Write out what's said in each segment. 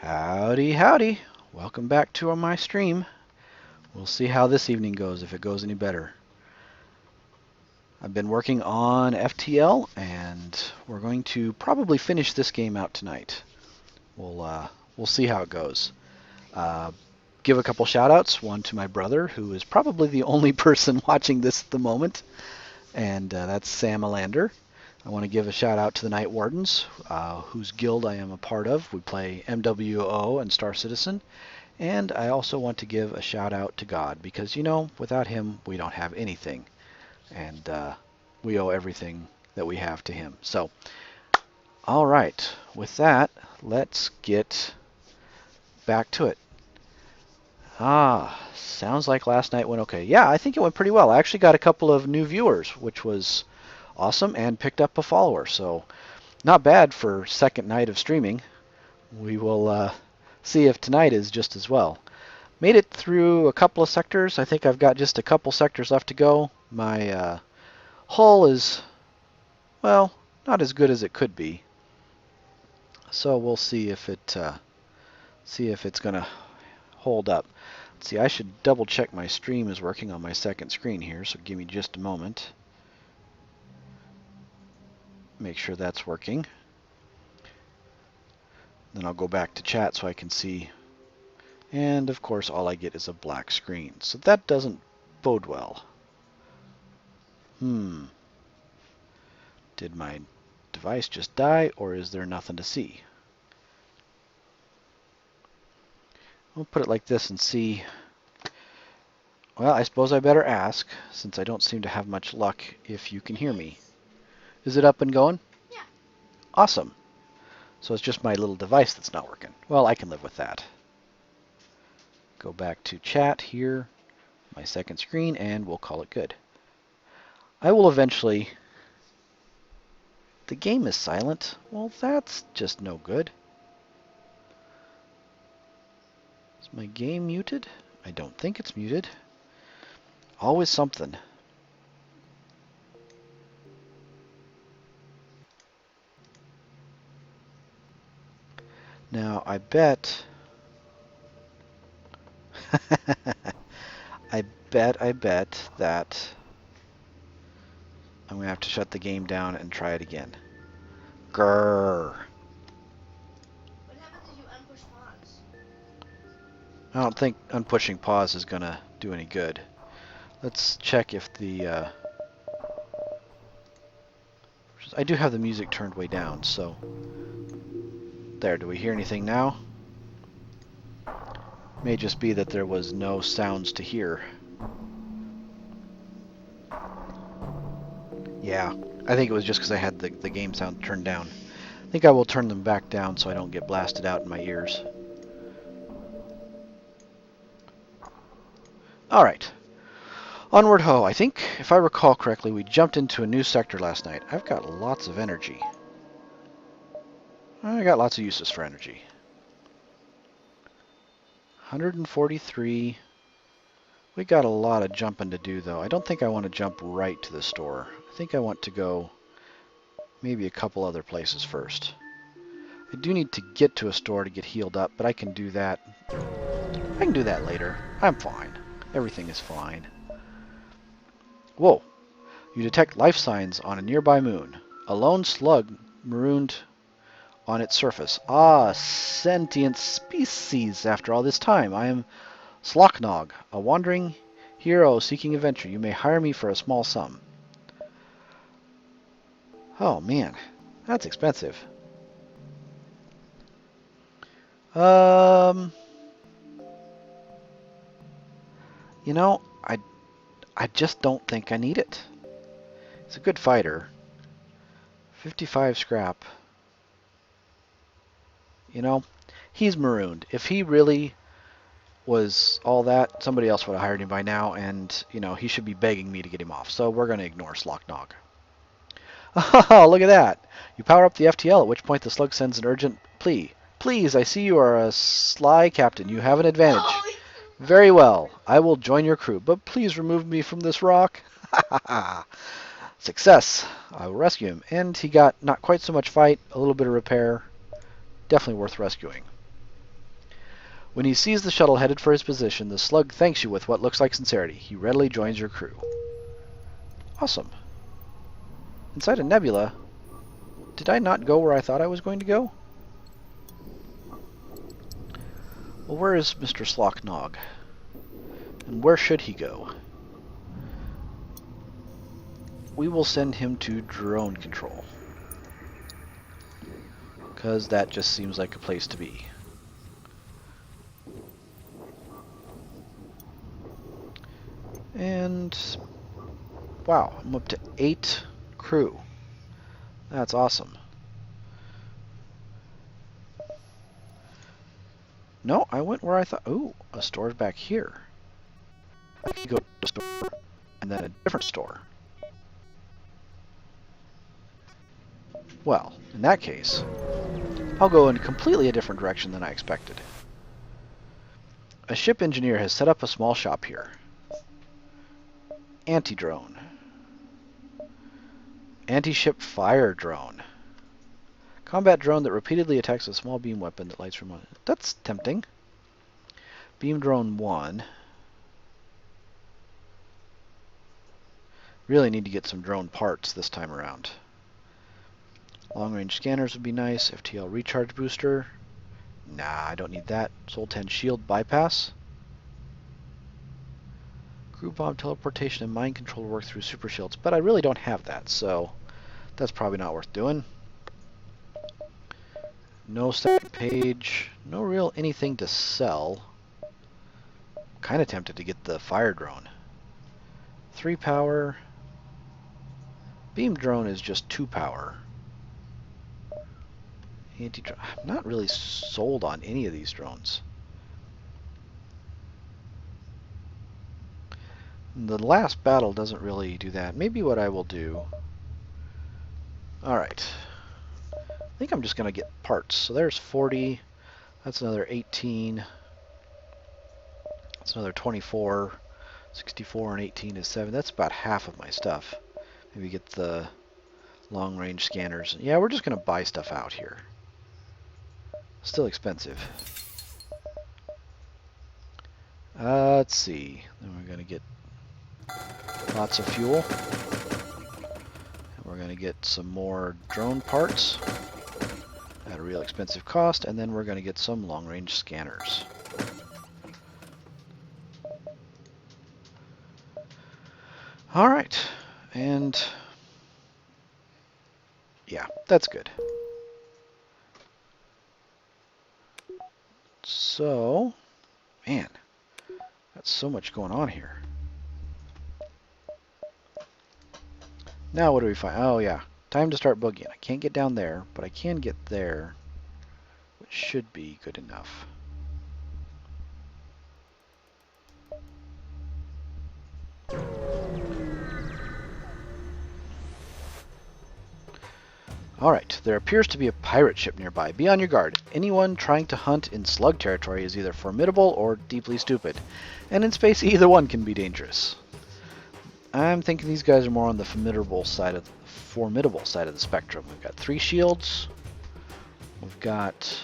Howdy, howdy. Welcome back to my stream. We'll see how this evening goes, if it goes any better. I've been working on FTL, and we're going to probably finish this game out tonight. We'll see how it goes. Give a couple shout-outs. One to my brother, who is probably the only person watching this at the moment, and that's Sam Alander. I want to give a shout out to the Night Wardens, whose guild I am a part of. We play MWO and Star Citizen. And I also want to give a shout out to God, because, you know, without him, we don't have anything. And we owe everything that we have to him. So, all right. With that, let's get back to it. Sounds like last night went okay. Yeah, I think it went pretty well. I actually got a couple of new viewers, which was awesome, and picked up a follower. So not bad for second night of streaming. We will see if tonight is just as well. Made it through a couple of sectors. I think I've got just a couple sectors left to go. My hull is, well, not as good as it could be. So we'll see if it's going to hold up. Let's see, I should double check my stream is working on my second screen here, so give me just a moment. Make sure that's working. Then I'll go back to chat so I can see. And of course all I get is a black screen. So that doesn't bode well. Did my device just die, or is there nothing to see? We'll put it like this and see. Well, I suppose I better ask, since I don't seem to have much luck, if you can hear me. Is it up and going? Yeah. Awesome. So it's just my little device that's not working. Well, I can live with that. Go back to chat here, my second screen, and we'll call it good. I will eventually... The game is silent. Well, that's just no good. Is my game muted? I don't think it's muted. Always something. Now, I bet... I bet that I'm going to have to shut the game down and try it again. Grrr. What happens if you unpush pause? I don't think unpushing pause is going to do any good. Let's check if the... I do have the music turned way down, so... There, do we hear anything now? May just be that there was no sounds to hear. Yeah, I think it was just because I had the game sound turned down. I think I will turn them back down so I don't get blasted out in my ears. Alright. Onward ho. I think, if I recall correctly, we jumped into a new sector last night. I've got lots of energy. I got lots of uses for energy. 143. We got a lot of jumping to do, though. I don't think I want to jump right to the store. I think I want to go maybe a couple other places first. I do need to get to a store to get healed up, but I can do that. I can do that later. I'm fine. Everything is fine. Whoa. You detect life signs on a nearby moon. A lone slug marooned on its surface. Ah, sentient species after all this time. I am Slocknog, a wandering hero seeking adventure. You may hire me for a small sum. Oh man, that's expensive. You know, I just don't think I need it. He's a good fighter. 55 scrap. You know, he's marooned. If he really was all that, somebody else would have hired him by now, and, you know, he should be begging me to get him off. So we're going to ignore Slocknog. Oh, look at that. You power up the FTL, at which point the slug sends an urgent plea. Please, I see you are a sly captain. You have an advantage. Oh, Very well. I will join your crew, but please remove me from this rock. Success. I will rescue him. And he got not quite so much fight, a little bit of repair. Definitely worth rescuing. When he sees the shuttle headed for his position, the slug thanks you with what looks like sincerity. He readily joins your crew. Awesome. Inside a nebula. Did I not go where I thought I was going to go? Well, where is Mr. Slocknog? And where should he go? We will send him to drone control, because that just seems like a place to be. And wow, I'm up to 8 crew. That's awesome. No, I went where I thought. Ooh, a store's back here. I could go to a store and then a different store. Well, in that case, I'll go in completely a different direction than I expected. A ship engineer has set up a small shop here. Anti-drone. Anti-ship fire drone. Combat drone that repeatedly attacks a small beam weapon that lights from on it. That's tempting. Beam drone 1. Really need to get some drone parts this time around. Long-range scanners would be nice. FTL recharge booster. Nah, I don't need that. Sol 10 shield bypass. Crew bomb teleportation and mind control work through super shields, but I really don't have that, so that's probably not worth doing. No static page. No real anything to sell. Kind of tempted to get the fire drone. 3 power. Beam drone is just 2 power. I'm not really sold on any of these drones. The last battle doesn't really do that. Maybe what I will do... Alright. I think I'm just going to get parts. So there's 40. That's another 18. That's another 24. 64 and 18 is 7. That's about half of my stuff. Maybe get the long-range scanners. Yeah, we're just going to buy stuff out here. Still expensive. Let's see. Then we're going to get lots of fuel. And we're going to get some more drone parts at a real expensive cost. And then we're going to get some long-range scanners. Alright. And yeah, that's good. So, man, that's so much going on here. Now what do we find? Oh yeah, time to start boogieing. I can't get down there, but I can get there, which should be good enough. Alright, there appears to be a pirate ship nearby. Be on your guard. Anyone trying to hunt in slug territory is either formidable or deeply stupid. And in space, either one can be dangerous. I'm thinking these guys are more on the formidable side of the spectrum. We've got 3 shields. We've got...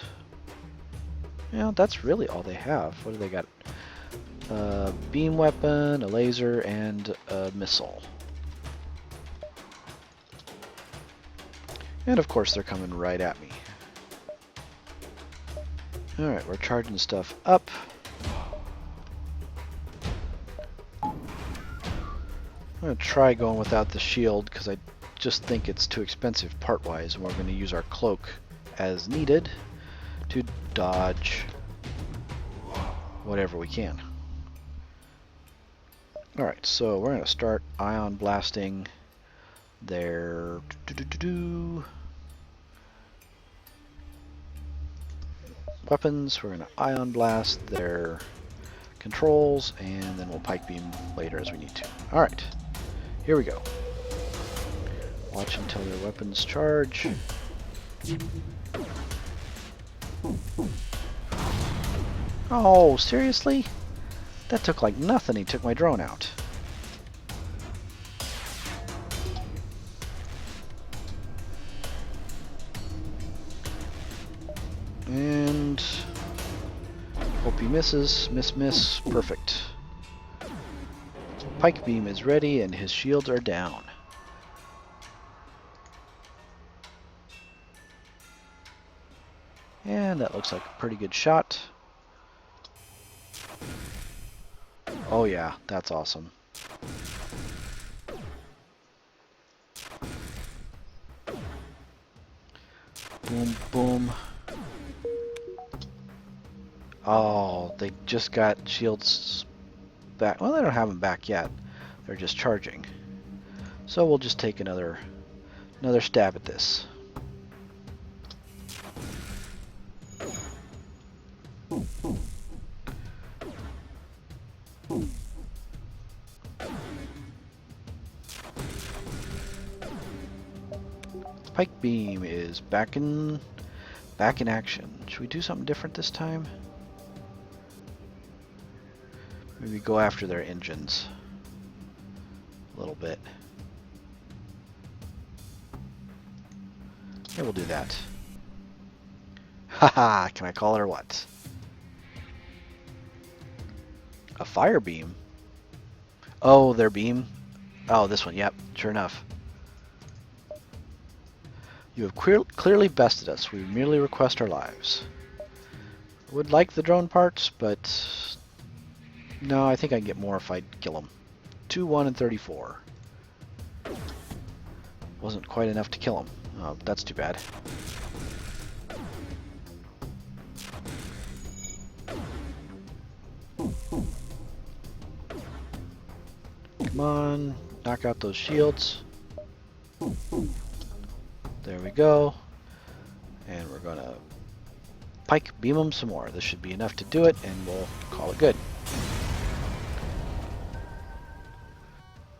You know, that's really all they have. What do they got? A beam weapon, a laser, and a missile. And of course they're coming right at me. Alright, we're charging stuff up. I'm going to try going without the shield because I just think it's too expensive part-wise, and we're going to use our cloak as needed to dodge whatever we can. Alright, so we're going to start ion blasting their weapons. We're going to ion blast their controls, and then we'll pike beam later as we need to. Alright, here we go. Watch until their weapons charge. Oh, seriously? That took like nothing. He took my drone out. And Hope he misses. Miss, miss. Perfect. Pike beam is ready and his shields are down. And that looks like a pretty good shot. Oh yeah, that's awesome. Boom, boom. Oh, they just got shields back. Well, they don't have them back yet. They're just charging. So we'll just take another stab at this. Pike beam is back in action. Should we do something different this time? Maybe go after their engines a little bit. Yeah, we'll do that. Haha, can I call it or what? A fire beam? Oh, their beam? Oh, this one, yep, sure enough. You have clearly bested us. We merely request our lives. Would like the drone parts, but no, I think I can get more if I kill them. 2, 1, and 34. Wasn't quite enough to kill him. Oh, that's too bad. Come on, knock out those shields. There we go. And we're gonna pike beam them some more. This should be enough to do it, and we'll call it good.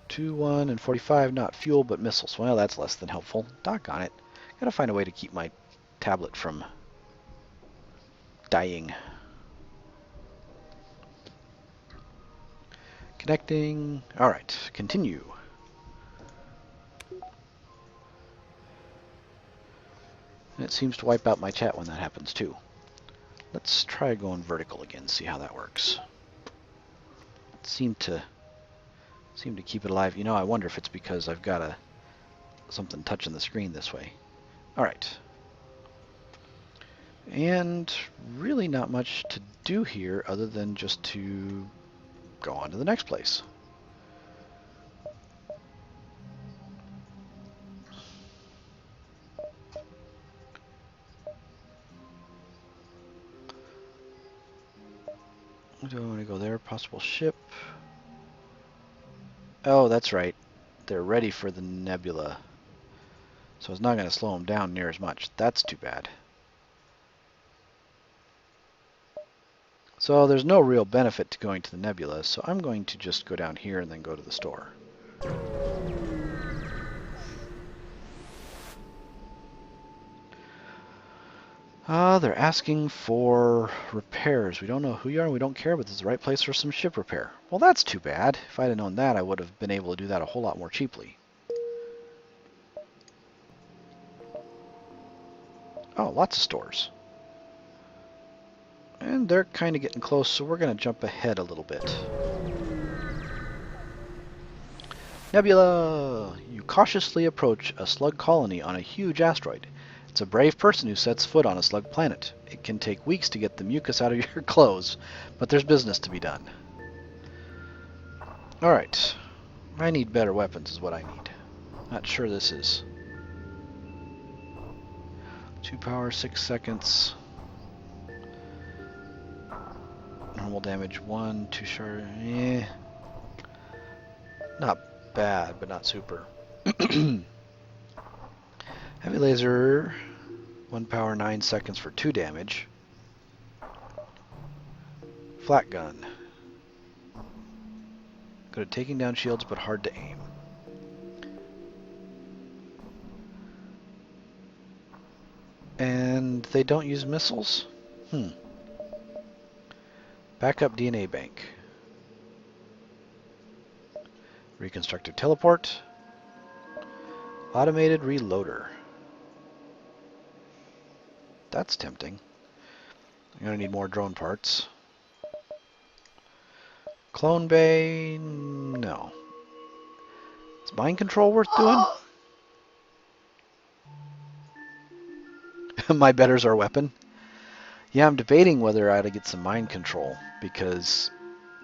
2, 1, and 45, not fuel, but missiles. Well, that's less than helpful. Doggone it. Gotta find a way to keep my tablet from dying. Connecting. Alright, continue. And it seems to wipe out my chat when that happens too. Let's try going vertical again, see how that works. Seem to keep it alive. You know, I wonder if it's because I've got something touching the screen this way. Alright. And really not much to do here other than just to go on to the next place. Do I want to go there? Possible ship. Oh, that's right. They're ready for the nebula. So it's not going to slow them down near as much. That's too bad. So there's no real benefit to going to the nebula, so I'm going to just go down here and then go to the store. They're asking for repairs. We don't know who you are and we don't care, but this is the right place for some ship repair. Well, that's too bad. If I'd have known that, I would have been able to do that a whole lot more cheaply. Oh, lots of stores. And they're kind of getting close, so we're going to jump ahead a little bit. Nebula! You cautiously approach a slug colony on a huge asteroid. It's a brave person who sets foot on a slug planet. It can take weeks to get the mucus out of your clothes, but there's business to be done. Alright. I need better weapons is what I need. Not sure this is. 2 power, 6 seconds. Normal damage 1, 2 sharp. Not bad, but not super. Heavy laser, 1 power, 9 seconds for 2 damage. Flat gun. Good at taking down shields, but hard to aim. And they don't use missiles? Backup DNA bank. Reconstructive teleport. Automated reloader. That's tempting. I'm going to need more drone parts. Clone Bay, no. Is mind control worth doing? My better's our weapon. Yeah, I'm debating whether I ought to get some mind control, because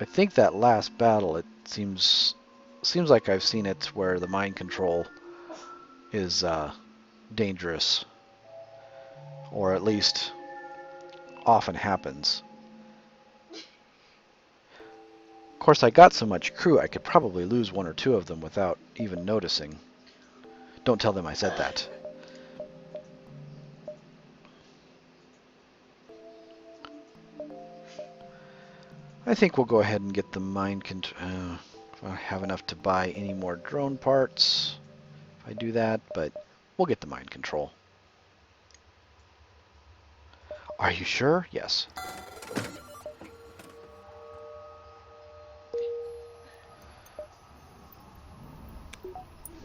I think that last battle, it seems like I've seen it where the mind control is dangerous, or at least often happens. Of course, I got so much crew, I could probably lose one or two of them without even noticing. Don't tell them I said that. I think we'll go ahead and get the mind control. If I have enough to buy any more drone parts, if I do that, but we'll get the mind control. Are you sure? Yes.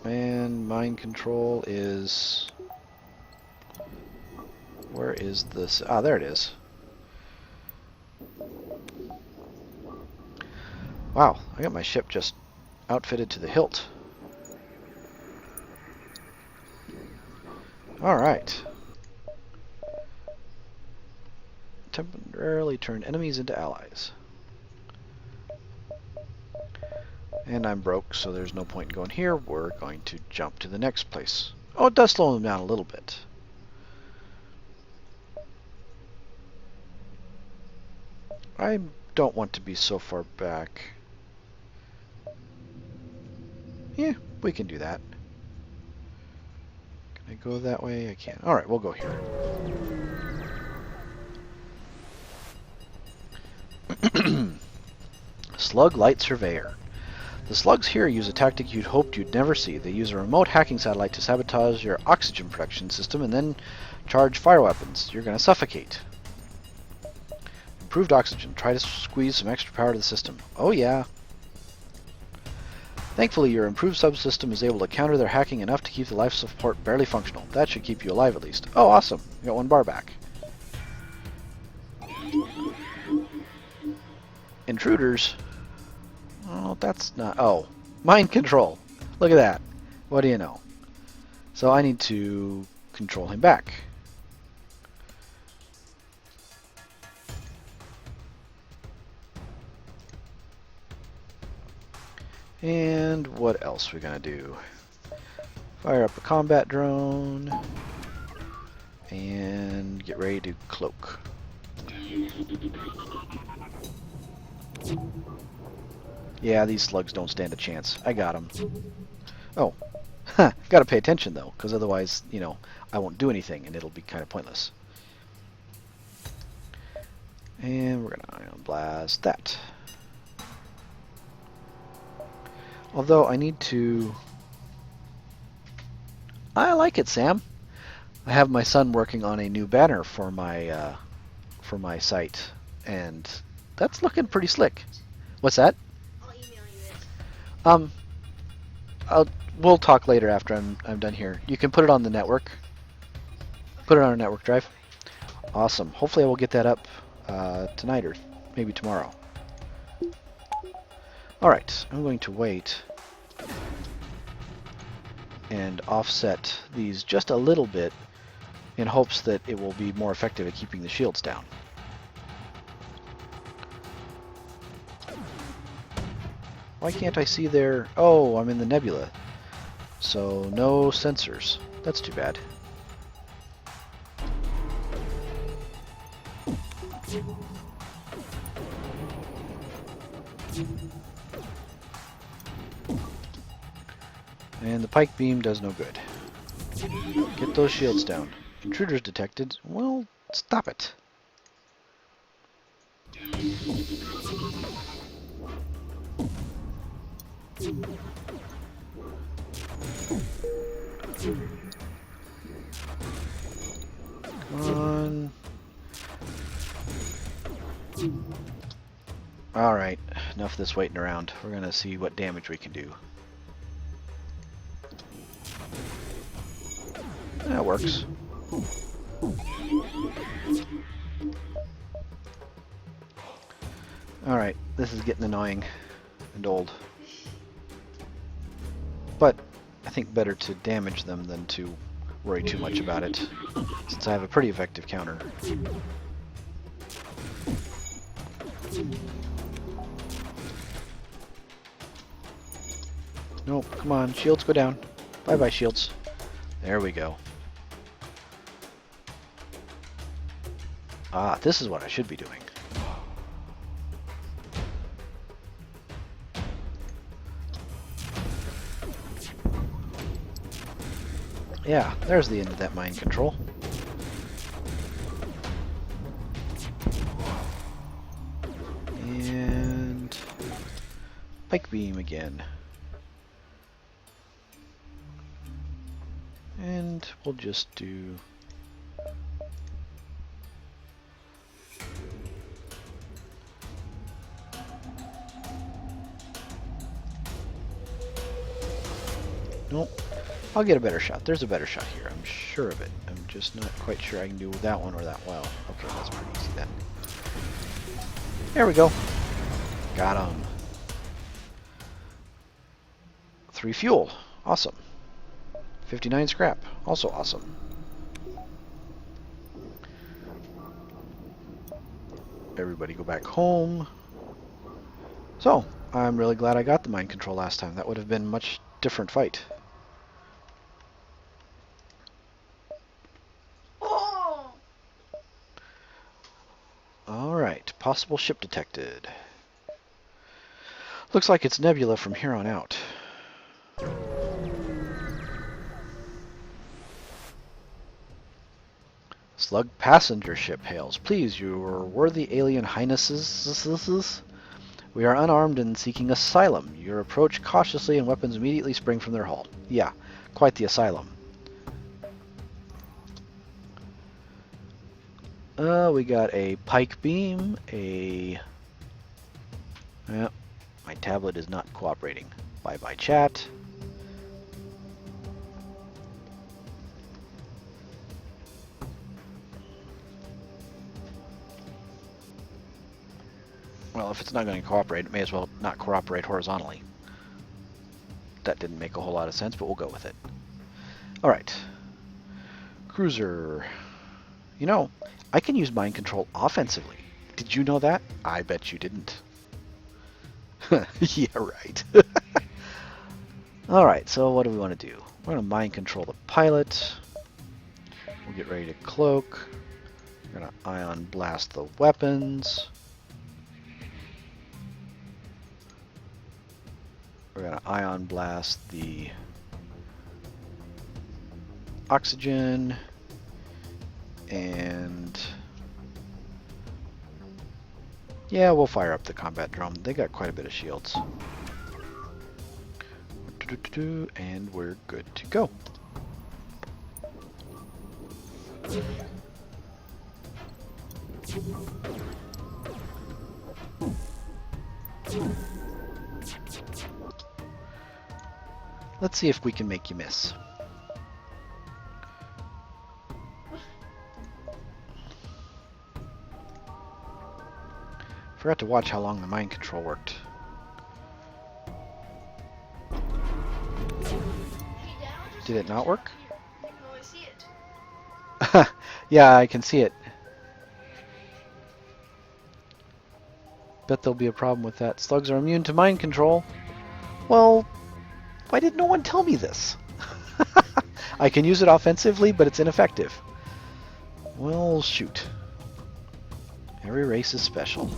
And mind control is... Where is this? Ah, there it is. Wow, I got my ship just outfitted to the hilt. Alright. Temporarily turn enemies into allies. And I'm broke, so there's no point in going here. We're going to jump to the next place. Oh, it does slow them down a little bit. I don't want to be so far back. Yeah, we can do that. Can I go that way? I can. Alright, we'll go here. Slug Light Surveyor. The slugs here use a tactic you'd hoped you'd never see. They use a remote hacking satellite to sabotage your oxygen production system and then charge fire weapons. You're going to suffocate. Improved oxygen. Try to squeeze some extra power to the system. Oh yeah. Thankfully, your improved subsystem is able to counter their hacking enough to keep the life support barely functional. That should keep you alive at least. Oh, awesome. You got 1 bar back. Intruders. Oh, that's not... Oh, mind control. Look at that. What do you know? So I need to control him back. And what else we gonna do? Fire up a combat drone and get ready to cloak. Yeah, these slugs don't stand a chance. I got them. Oh, gotta pay attention though, because otherwise, you know, I won't do anything and it'll be kind of pointless. And we're gonna ion blast that. Although I need to... I like it, Sam. I have my son working on a new banner for my site, and that's looking pretty slick. What's that? I'll email you it. We'll talk later after I'm done here. You can put it on the network. Put it on our network drive. Awesome. Hopefully I will get that up tonight or maybe tomorrow. Alright, I'm going to wait and offset these just a little bit in hopes that it will be more effective at keeping the shields down. Why can't I see their... Oh, I'm in the nebula. So no sensors. That's too bad. And the pike beam does no good. Get those shields down. Intruders detected. Well, stop it. Come on. Alright, enough of this waiting around. We're gonna see what damage we can do. That works. Alright, This is getting annoying and old. But I think better to damage them than to worry too much about it, since I have a pretty effective counter. Nope, come on, shields go down. Bye-bye, shields. There we go. Ah, this is what I should be doing. Yeah, there's the end of that mind control. And pike beam again. And we'll just do... Nope. I'll get a better shot. There's a better shot here. I'm sure of it. I'm just not quite sure I can do that one or that well. Okay, that's pretty easy then. There we go. Got him. 3 fuel. Awesome. 59 scrap. Also awesome. Everybody go back home. So, I'm really glad I got the mind control last time. That would have been a much different fight. Oh! Alright, possible ship detected. Looks like it's Nebula from here on out. Slug passenger ship hails. Please, your worthy alien highnesses. We are unarmed and seeking asylum. Your approach cautiously and weapons immediately spring from their hull. Yeah, quite the asylum. We got a pike beam, a... my tablet is not cooperating. Bye-bye chat. Well, if it's not going to cooperate, it may as well not cooperate horizontally. That didn't make a whole lot of sense, but we'll go with it. Alright. Cruiser. You know, I can use mind control offensively. Did you know that? I bet you didn't. Yeah, right. Alright, so what do we want to do? We're going to mind control the pilot. We'll get ready to cloak. We're going to ion blast the weapons. We're going to ion blast the oxygen. And yeah, we'll fire up the combat drone. They got quite a bit of shields. And we're good to go. Let's see if we can make you miss. Forgot to watch how long the mind control worked. Did it not work? You can only see it. Yeah, I can see it. Bet there'll be a problem with that. Slugs are immune to mind control. Well, why did no one tell me this? I can use it offensively, but it's ineffective. Well, shoot. Every race is special.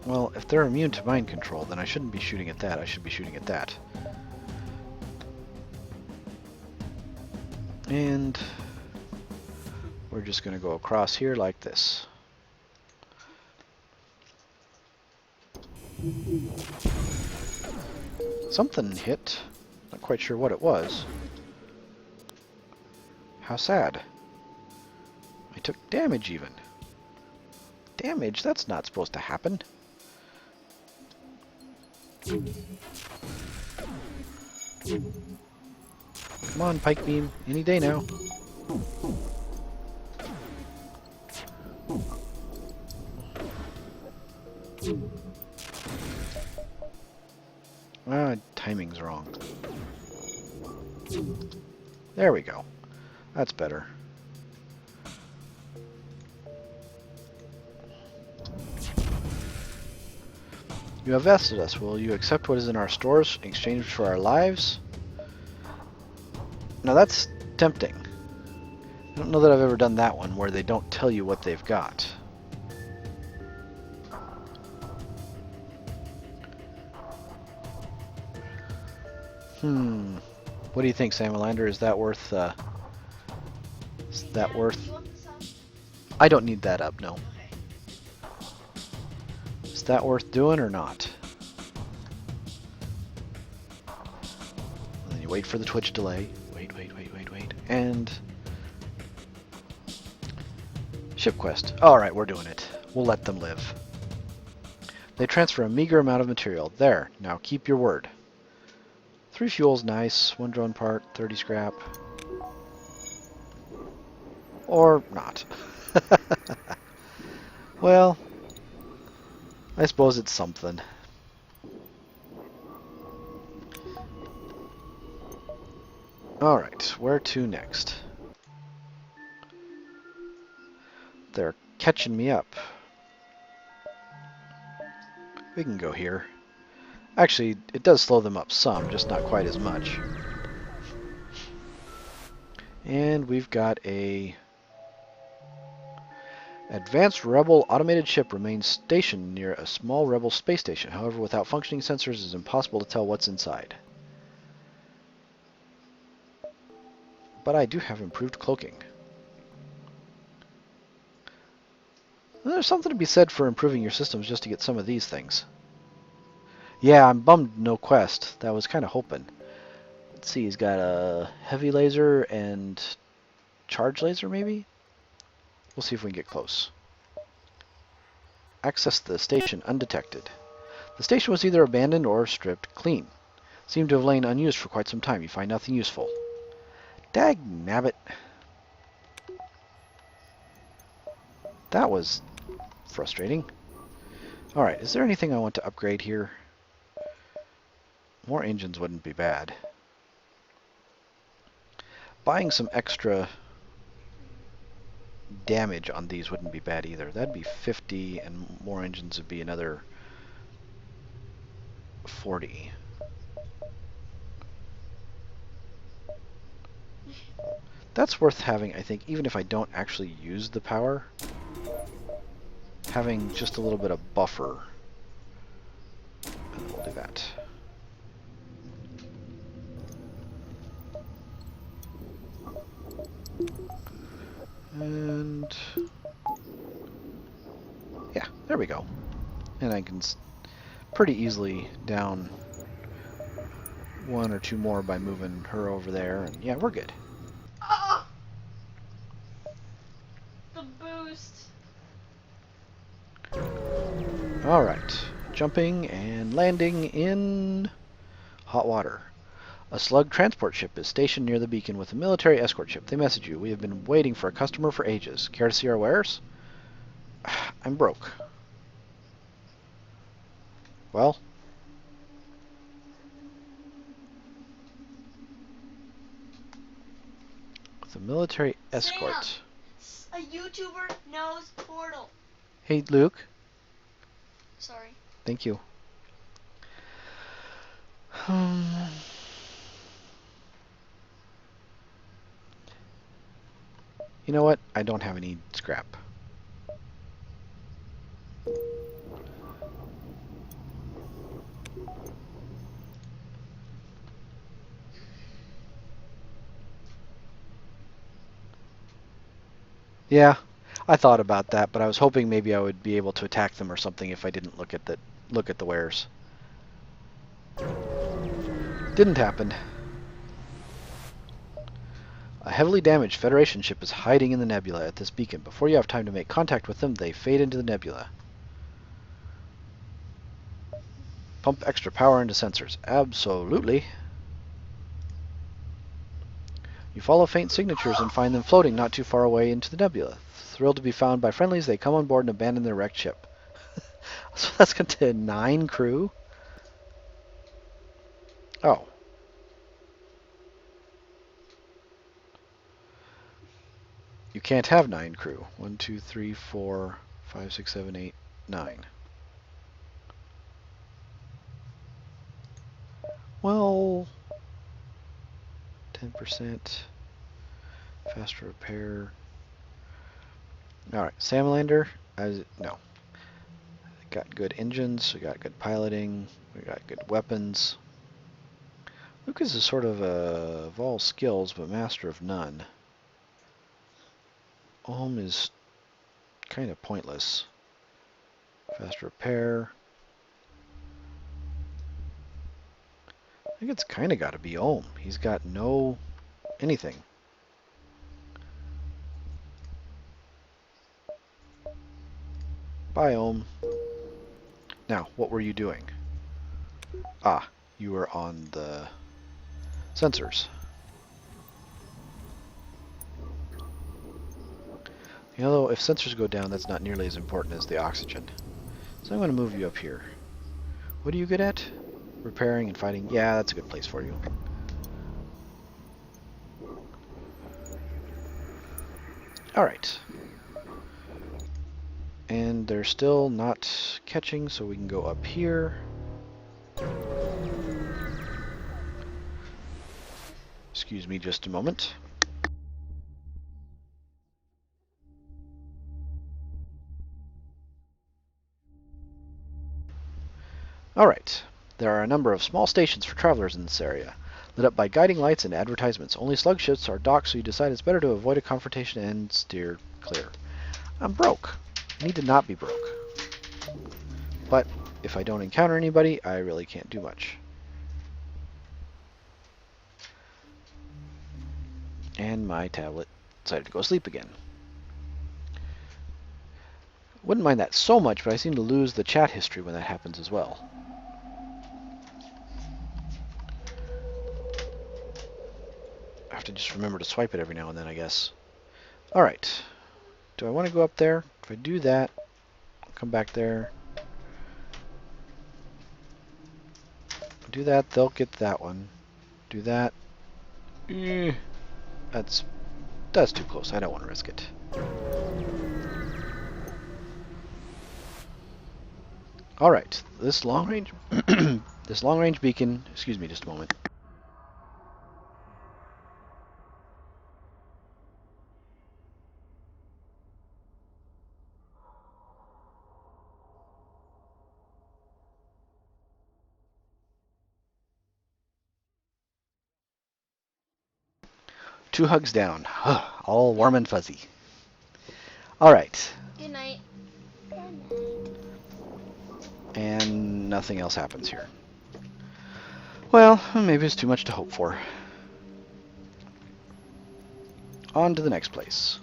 Well, if they're immune to mind control, then I shouldn't be shooting at that. I should be shooting at that. And we're just going to go across here like this. Something hit. Not quite sure what it was. How sad. I took damage even. Damage? That's not supposed to happen. Come on, Pike Beam. Any day now. Ah, timing's wrong. There we go. That's better. You have vested us. Will you accept what is in our stores in exchange for our lives? Now that's tempting. I don't know that I've ever done that one where they don't tell you what they've got. What do you think, Samalander? Is that worth, is that Do worth... you want this up? I don't need that up, no. Okay. Is that worth doing or not? And then you wait for the Twitch delay. Wait. And... Ship quest. Alright, we're doing it. We'll let them live. They transfer a meager amount of material. There, now keep your word. 3 fuel's nice. 1 drone part, 30 scrap. Or not. Well, I suppose it's something. Alright, where to next? They're catching me up. We can go here. Actually, it does slow them up some, just not quite as much. And we've got a advanced rebel automated ship remains stationed near a small rebel space station. However, without functioning sensors, it is impossible to tell what's inside. But I do have improved cloaking. There's something to be said for improving your systems just to get some of these things. Yeah, I'm bummed no quest. That was kind of hoping. Let's see, he's got a heavy laser and charge laser, maybe? We'll see if we can get close. Access the station undetected. The station was either abandoned or stripped clean. Seemed to have lain unused for quite some time. You find nothing useful. Dag nabbit. That was frustrating. Alright, is there anything I want to upgrade here? More engines wouldn't be bad. Buying some extra damage on these wouldn't be bad either. That'd be 50, and more engines would be another 40. That's worth having, I think, even if I don't actually use the power. Having just a little bit of buffer. And we'll do that. And yeah, there we go. And I can pretty easily down 1 or 2 more by moving her over there. And yeah, we're good. Oh! The boost. Alright, jumping and landing in hot water. A slug transport ship is stationed near the beacon with a military escort ship. They message you. We have been waiting for a customer for ages. Care to see our wares? I'm broke. Well? With a military escort. Sam, a YouTuber knows Portal. Hey, Luke. Sorry. Thank you. You know what? I don't have any scrap. Yeah, I thought about that, but I was hoping maybe I would be able to attack them or something if I didn't look at the wares. Didn't happen. A heavily damaged Federation ship is hiding in the nebula at this beacon. Before you have time to make contact with them, they fade into the nebula. Pump extra power into sensors. Absolutely. You follow faint signatures and find them floating not too far away into the nebula. Thrilled to be found by friendlies, they come on board and abandon their wrecked ship. So that's going to 9 crew? Oh. You can't have 9 crew. 1, 2, 3, 4, 5, 6, 7, 8, 9. Well, 10%. Faster repair. Alright, Salamander. No. Got good engines, we got good piloting, we got good weapons. Lucas is sort of all skills, but master of none. Ohm is kind of pointless. Fast repair. I think it's kind of got to be Ohm. He's got no anything. Bye, Ohm. Now, what were you doing? Ah, you were on the sensors. You know, if sensors go down, that's not nearly as important as the oxygen. So I'm going to move you up here. What are you good at? Repairing and fighting. Yeah, that's a good place for you. Alright. And they're still not catching, so we can go up here. Excuse me just a moment. Alright. There are a number of small stations for travelers in this area, lit up by guiding lights and advertisements. Only slug ships are docked, so you decide it's better to avoid a confrontation and steer clear. I'm broke. I need to not be broke. But if I don't encounter anybody, I really can't do much. And my tablet decided to go asleep again. Wouldn't mind that so much, but I seem to lose the chat history when that happens as well. I have to just remember to swipe it every now and then, I guess. Alright. Do I want to go up there? If I do that, I'll come back there. Do that, they'll get that one. Do that. That's too close. I don't want to risk it. Alright, this long range this long range beacon, excuse me just a moment. Two hugs down. All warm and fuzzy. Alright. Good night. And nothing else happens here. Well, maybe it's too much to hope for. On to the next place.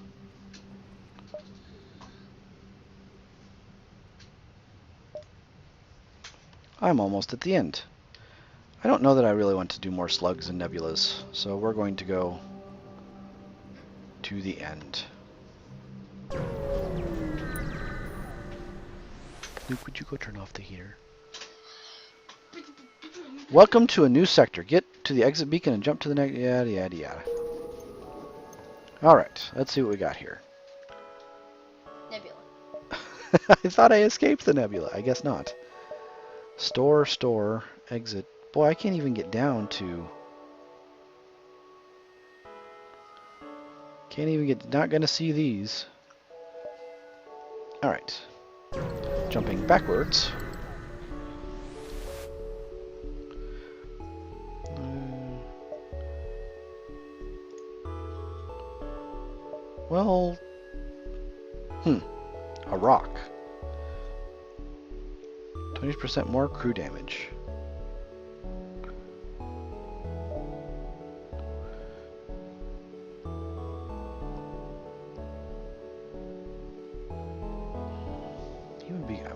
I'm almost at the end. I don't know that I really want to do more slugs and nebulas, so we're going to go to the end. Luke, would you go turn off the heater? Welcome to a new sector. Get to the exit beacon and jump to the next... Yada, yada, yada. Alright, let's see what we got here. Nebula. I thought I escaped the nebula. I guess not. Store, exit. Boy, I can't even get down to... Can't even get... Not gonna see these. Alright. Jumping backwards. Well... A rock. 20% more crew damage.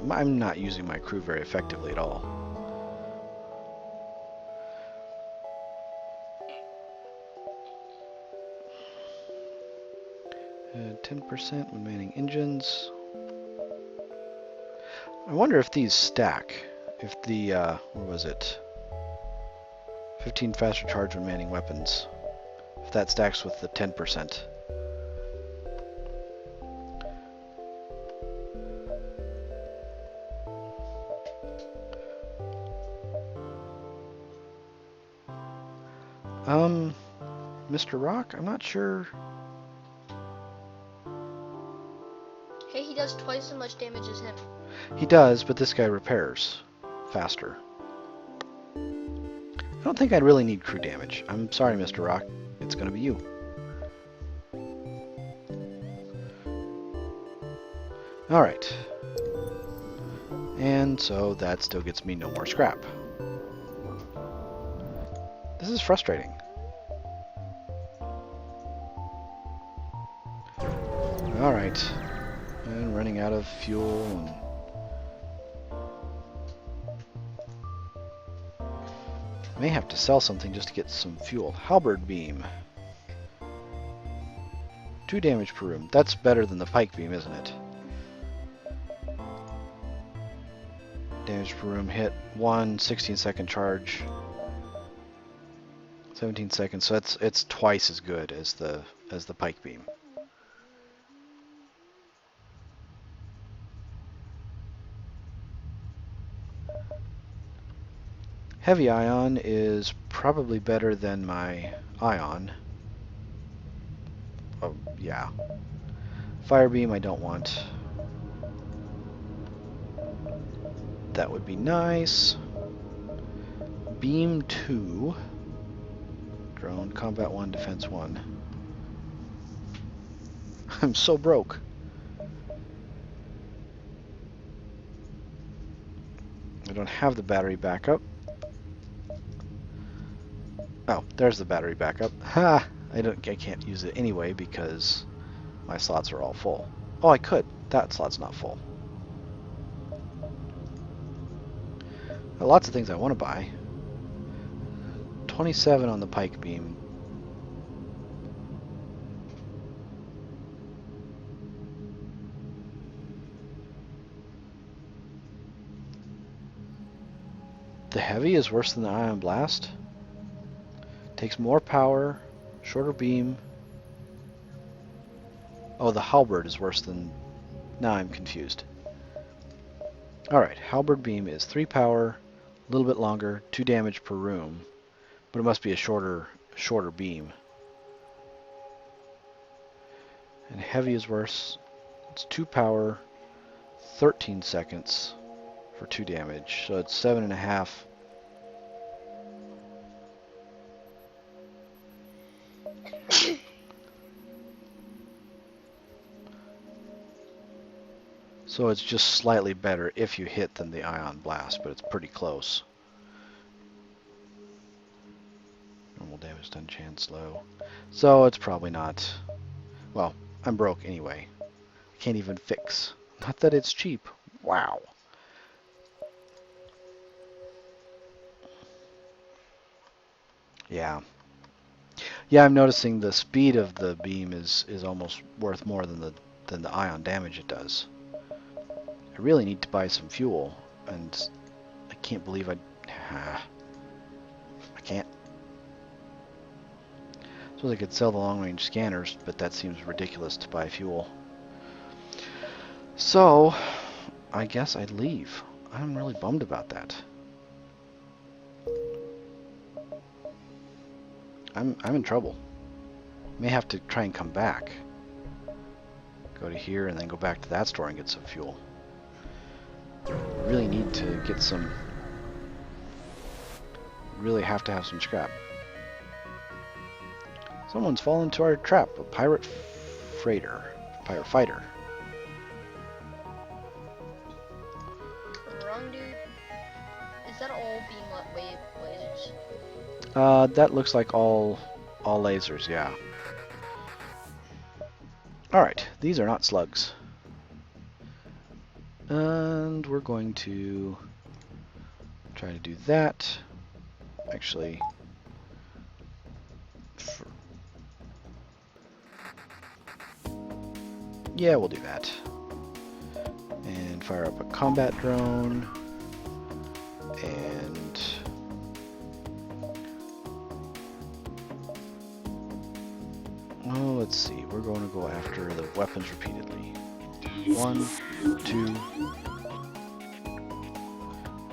I'm not using my crew very effectively at all. 10% when manning engines. I wonder if these stack. If the, what was it? 15 faster charge when manning weapons. If that stacks with the 10%. Mr. Rock, I'm not sure. Hey, he does twice as much damage as him. He does, but this guy repairs faster. I don't think I'd really need crew damage. I'm sorry, Mr. Rock. It's gonna be you. Alright. And so that still gets me no more scrap. This is frustrating. Alright. And running out of fuel and I may have to sell something just to get some fuel. Halberd beam. 2 damage per room. That's better than the pike beam, isn't it? Damage per room hit 1, 16-second charge. 17 seconds, so it's twice as good as the pike beam. Heavy ion is probably better than my ion. Oh, yeah. Fire beam I don't want. That would be nice. Beam 2. Drone, combat 1, defense 1. I'm so broke. I don't have the battery backup. Oh, there's the battery backup. Ha! I can't use it anyway because my slots are all full. Oh, I could. That slot's not full. Lots of things I want to buy. 27 on the pike beam. The heavy is worse than the ion blast. Takes more power, shorter beam. Oh, the halberd is worse than... Now I'm confused. Alright, halberd beam is 3 power, a little bit longer, 2 damage per room. But it must be a shorter beam. And heavy is worse. It's 2 power, 13 seconds for 2 damage. So it's 7.5. So it's just slightly better if you hit than the ion blast, but it's pretty close. Normal damage done chance low. So it's probably not... Well, I'm broke anyway. Can't even fix. Not that it's cheap. Wow. Yeah. Yeah, I'm noticing the speed of the beam is almost worth more than the ion damage it does. I really need to buy some fuel, and I can't believe I can't. Suppose I could sell the long-range scanners, but that seems ridiculous to buy fuel. So, I guess I'd leave. I'm really bummed about that. I'm in trouble. May have to try and come back. Go to here and then go back to that store and get some fuel. I really need to get some... Really have to have some scrap. Someone's fallen into our trap. A pirate freighter. Pirate fighter. Wrong, dude. Is that all beam wave lasers? That looks like all lasers, yeah. Alright, these are not slugs. And we're going to try to do that. Actually, Yeah, we'll do that. And fire up a combat drone. And oh, let's see. We're going to go after the weapons repeatedly. 1, 2.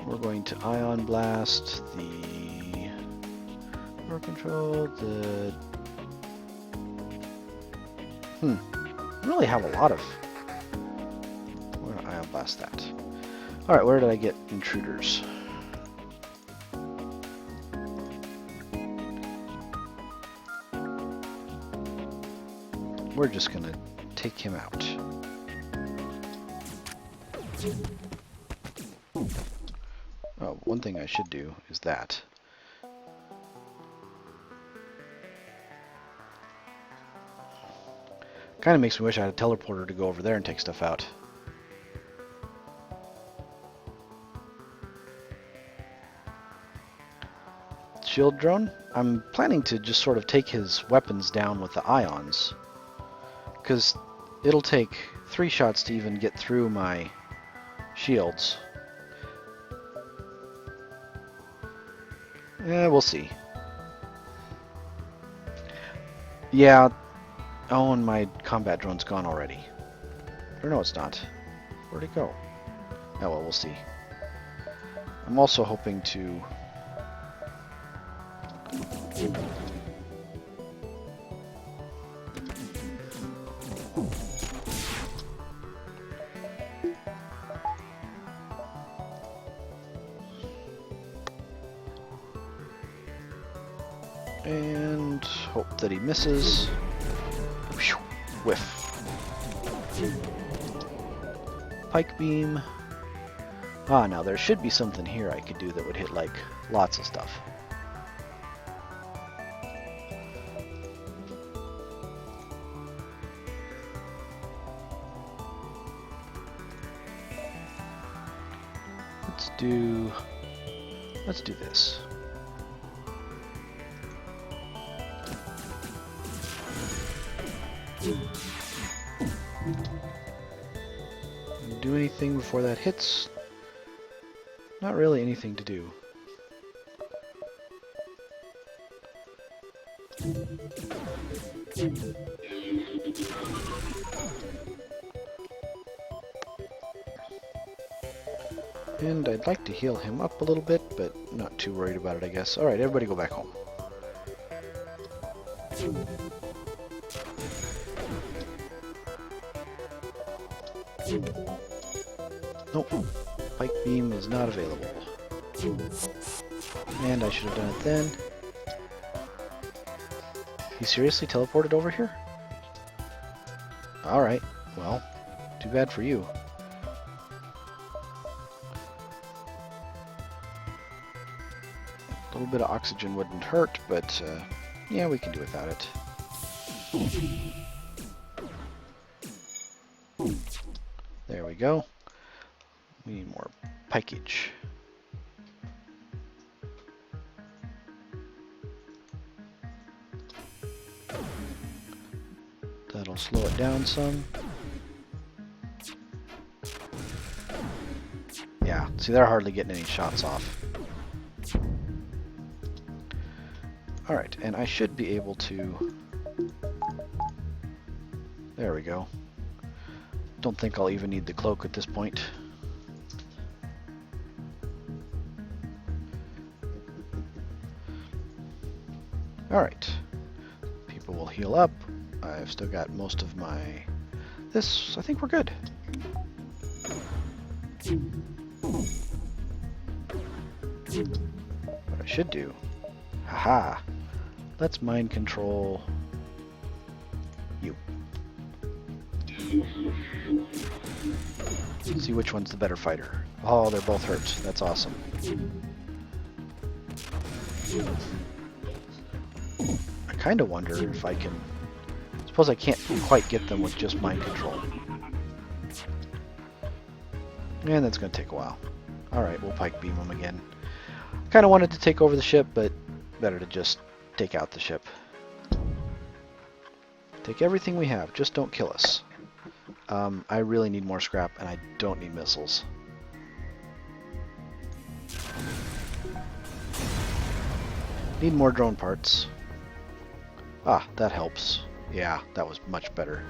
We're going to ion blast the power control. The I really have a lot of. We're going to ion blast that. All right, where did I get intruders? We're just going to take him out. Oh, one thing I should do is that. Kind of makes me wish I had a teleporter to go over there and take stuff out. Shield drone? I'm planning to just sort of take his weapons down with the ions. Because it'll take 3 shots to even get through my shields. We'll see. Yeah. Oh, and my combat drone's gone already. Or no, it's not. Where'd it go? Oh, well, we'll see. I'm also hoping to... and hope that he misses. Whew, whiff. Pike beam. Ah, now there should be something here I could do that would hit, like, lots of stuff. Let's do this. Do anything before that hits? Not really anything to do. And I'd like to heal him up a little bit, but not too worried about it, I guess. Alright, everybody go back home. Nope. Pike beam is not available. And I should have done it then. He seriously teleported over here? Alright, well, too bad for you. A little bit of oxygen wouldn't hurt, but yeah, we can do without it. There we go. We need more pikeage. That'll slow it down some. Yeah, see, they're hardly getting any shots off. Alright, and I should be able to... There we go. Don't think I'll even need the cloak at this point. Alright. People will heal up. I've still got most of my... This, I think we're good. What I should do... Haha! Let's mind control... you. See which one's the better fighter. Oh, they're both hurt. That's awesome. I kind of wonder if I can... Suppose I can't quite get them with just mind control. And that's going to take a while. Alright, we'll pike beam them again. Kind of wanted to take over the ship, but better to just take out the ship. Take everything we have, just don't kill us. I really need more scrap, and I don't need missiles. Need more drone parts. Ah, that helps. Yeah, that was much better.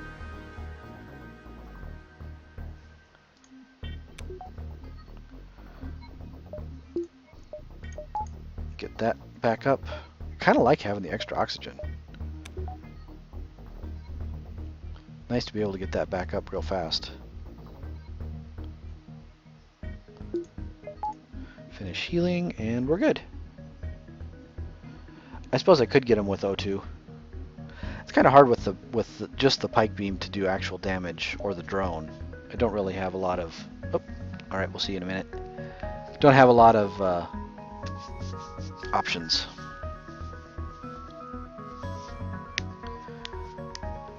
Get that back up. Kind of like having the extra oxygen. Nice to be able to get that back up real fast. Finish healing, and we're good. I suppose I could get him with O2. It's kind of hard with just the pike beam to do actual damage, or the drone. I don't really have a lot of... Oh, alright, we'll see you in a minute. Don't have a lot of options.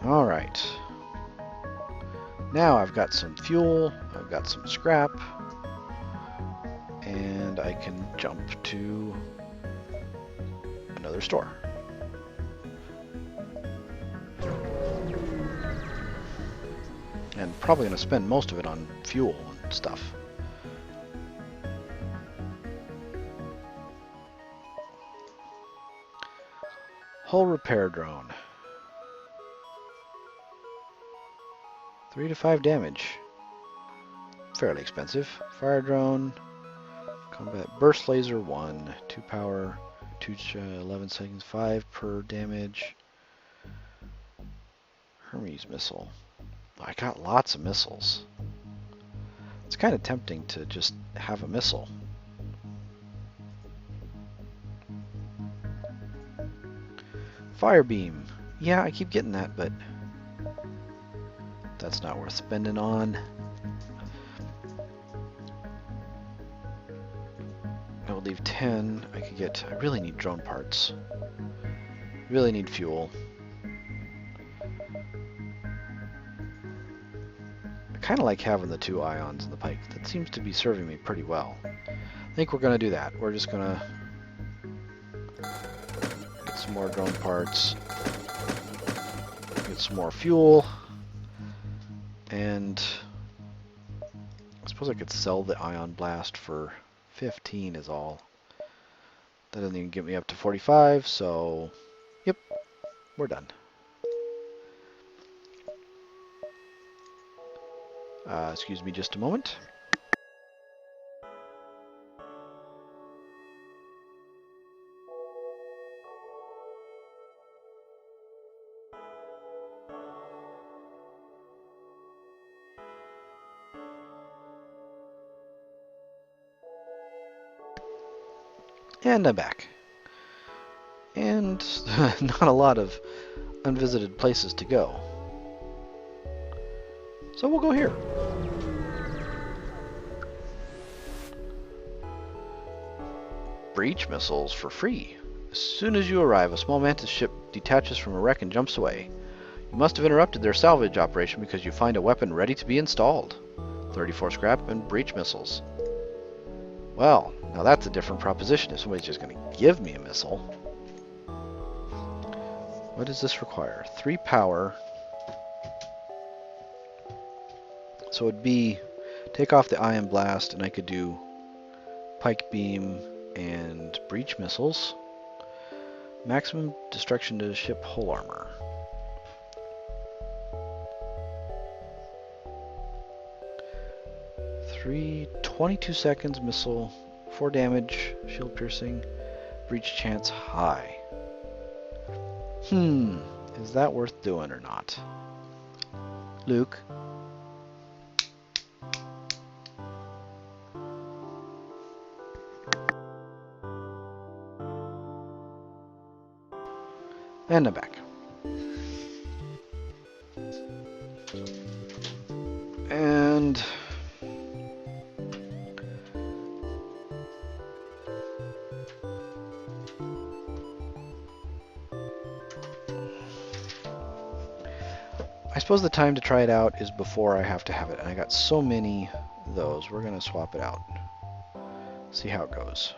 Alright. Now I've got some fuel, I've got some scrap, and I can jump to another store. And probably going to spend most of it on fuel and stuff. Hull repair drone. 3 to 5 damage. Fairly expensive. Fire drone. Combat burst laser 1. 2 power. 2 11 seconds. 5 per damage. Hermes missile. I got lots of missiles. It's kind of tempting to just have a missile. Fire beam. Yeah, I keep getting that, but that's not worth spending on. I will leave 10. I could get... I really need drone parts. Really need fuel. I kind of like having the 2 ions in the pike. That seems to be serving me pretty well. I think we're going to do that. We're just going to get some more drone parts. Get some more fuel. And I suppose I could sell the ion blast for 15 is all. That doesn't even get me up to 45, so yep, we're done. Excuse me just a moment. And I'm back. And not a lot of unvisited places to go. So we'll go here. Breach missiles for free. As soon as you arrive, a small mantis ship detaches from a wreck and jumps away. You must have interrupted their salvage operation because you find a weapon ready to be installed. 34 scrap and breach missiles. Well, now that's a different proposition if somebody's just going to give me a missile. What does this require? 3 power. So it'd be take off the ion blast and I could do pike beam and breach missiles. Maximum destruction to ship hull armor. Three 22 seconds missile, 4 damage, shield piercing, breach chance high. Is that worth doing or not? Luke? And I'm back. And I suppose the time to try it out is before I have to have it. And I got so many of those. We're going to swap it out. See how it goes.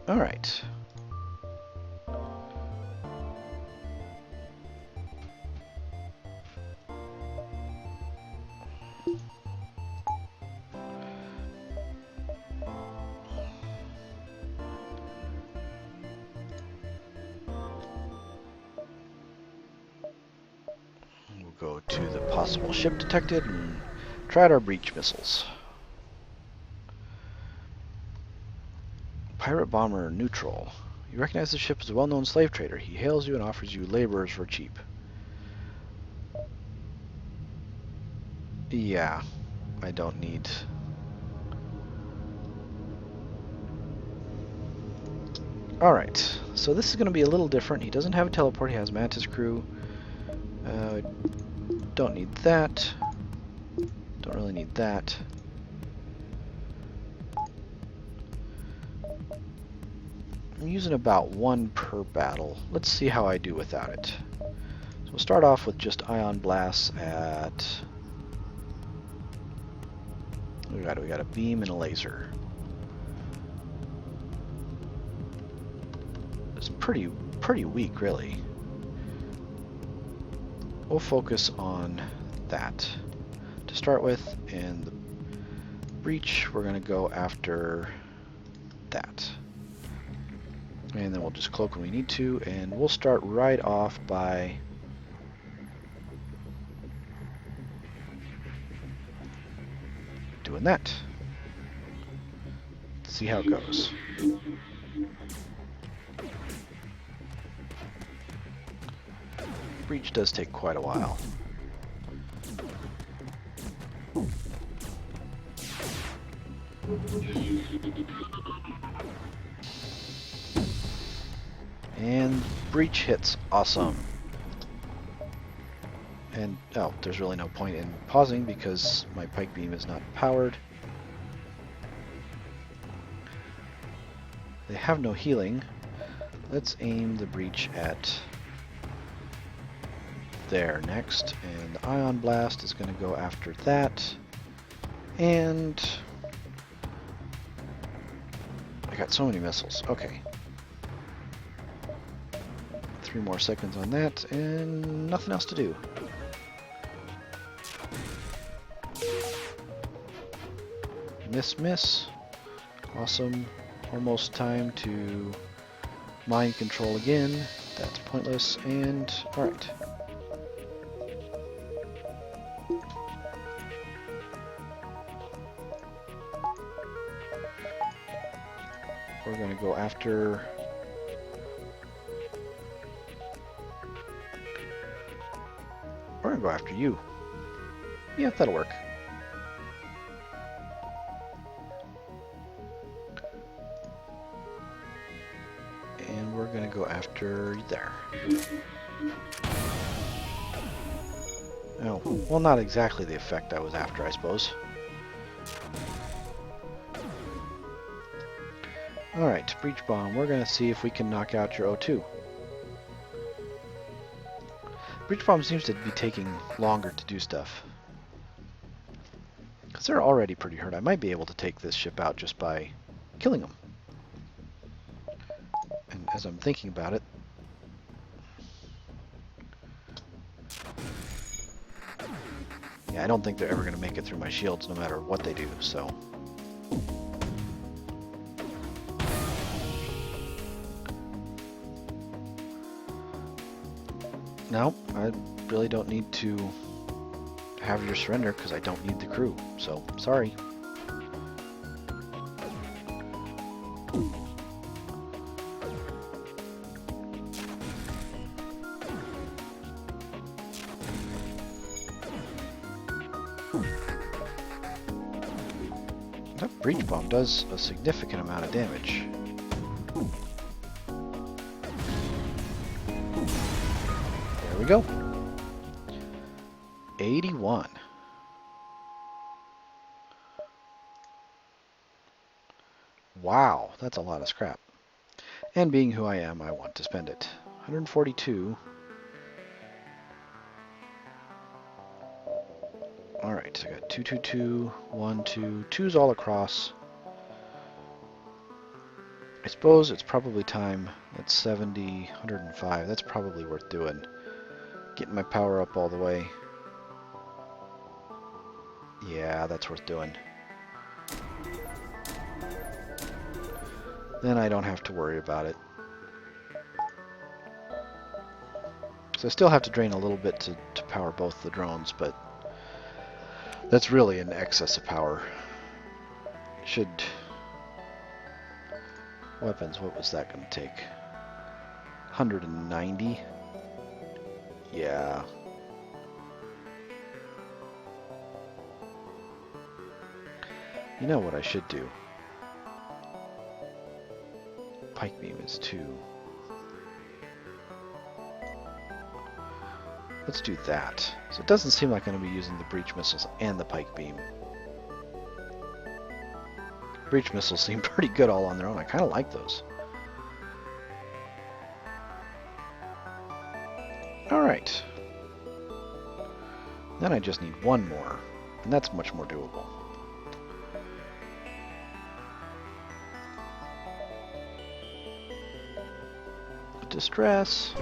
Alright. We'll go to the possible ship detected and try out our breach missiles. Pirate bomber neutral. You recognize the ship as a well-known slave trader. He hails you and offers you laborers for cheap. Yeah, I don't need... Alright, so this is going to be a little different. He doesn't have a teleport, he has Mantis crew. Don't need that. Don't really need that. I'm using about one per battle. Let's see how I do without it. So we'll start off with just ion blasts at... We got a beam and a laser. It's pretty weak, really. We'll focus on that to start with, and the breach, we're going to go after that. And then we'll just cloak when we need to, and we'll start right off by doing that. See how it goes. Breach does take quite a while. And breach hits. Awesome. And, oh, there's really no point in pausing because my pike beam is not powered. They have no healing. Let's aim the breach at there next, and the ion blast is going to go after that. And I got so many missiles. Okay. 3 more seconds on that, and nothing else to do. Miss, miss. Awesome. Almost time to mind control again. That's pointless, and alright. We're going to go after... We're going to go after you. Yeah, that'll work. And we're going to go after there. Oh, well, not exactly the effect I was after, I suppose. Alright, breach bomb. We're going to see if we can knock out your O2. Breach bomb seems to be taking longer to do stuff. Because they're already pretty hurt. I might be able to take this ship out just by killing them. And as I'm thinking about it... Yeah, I don't think they're ever going to make it through my shields no matter what they do, so... No, I really don't need to have your surrender because I don't need the crew, so sorry. That breach bomb does a significant amount of damage. There we go. 81. Wow, that's a lot of scrap. And being who I am, I want to spend it. 142. Alright, so I got 222, 1, 2, 2's all across. I suppose it's probably time. That's 70, 105. That's probably worth doing. Getting my power up all the way. Yeah, that's worth doing. Then I don't have to worry about it. So I still have to drain a little bit to power both the drones, but that's really an excess of power. Should... Weapons, what was that going to take? 190? Yeah. You know what I should do? Pike beam is 2. Let's do that. So it doesn't seem like I'm going to be using the breach missiles and the pike beam. Breach missiles seem pretty good all on their own. I kind of like those. Alright. Then I just need one more, and that's much more doable. Distress.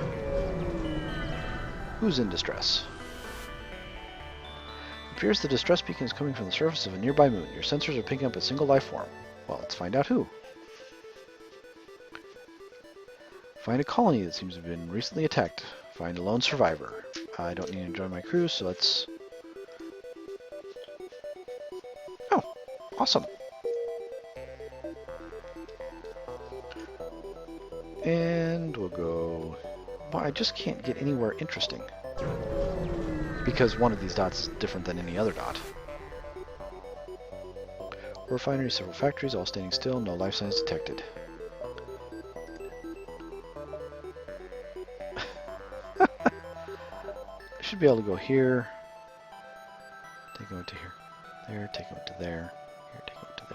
Who's in distress? It appears the distress beacon is coming from the surface of a nearby moon. Your sensors are picking up a single life form. Well, let's find out who. Find a colony that seems to have been recently attacked. Find a lone survivor. I don't need to join my crew, so let's... Oh, awesome. And we'll go... Well, I just can't get anywhere interesting. Because one of these dots is different than any other dot. Refinery, several factories, all standing still, no life signs detected. I should be able to go here. Take them to here. There, take them to there. Here, take them to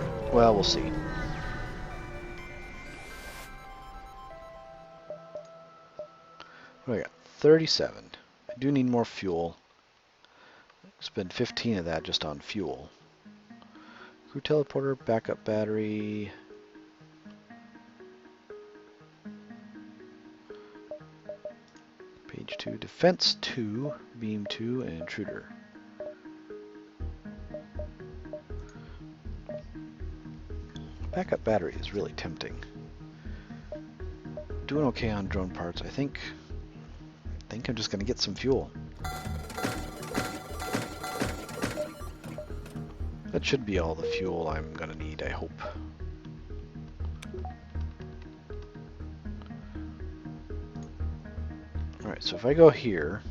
there. Well, we'll see. What do I got? 37. I do need more fuel. Spend 15 of that just on fuel. Crew teleporter, backup battery. Page 2, defense 2, beam 2, and intruder. Backup battery is really tempting. Doing okay on drone parts. I think I'm just going to get some fuel. That should be all the fuel I'm going to need, I hope. Alright, so if I go here,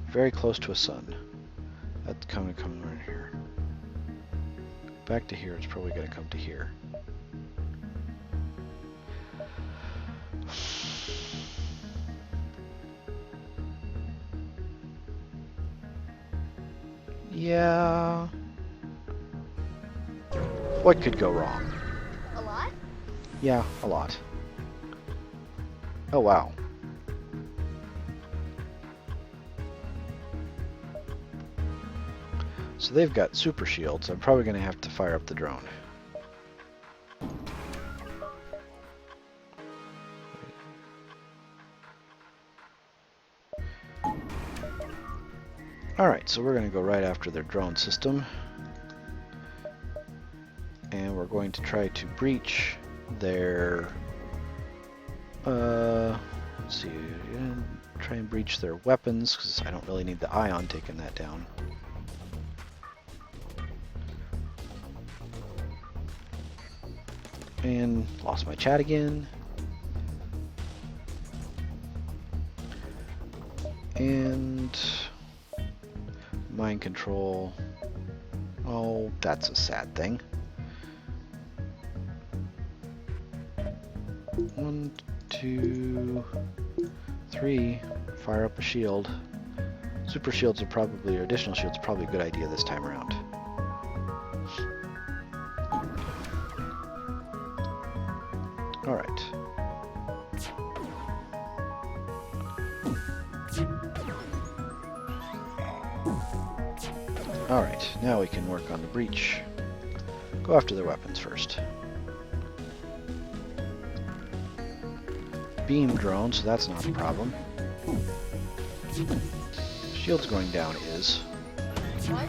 very close to a sun, that's coming right here. Back to here, it's probably going to come to here. Yeah. What could go wrong? A lot? Yeah, a lot. Oh, wow. So they've got super shields. I'm probably going to have to fire up the drone. Alright, so we're going to go right after their drone system. And we're going to try to breach their... let's see, try and breach their weapons, because I don't really need the ion taking that down. And lost my chat again. And mind control. Oh, that's a sad thing. 1, 2, 3. Fire up a shield. Super shields are probably, or additional shields are probably a good idea this time around. Alright. Alright, now we can work on the breach. Go after their weapons first. beam drone, so that's not a problem. Shields going down is. What?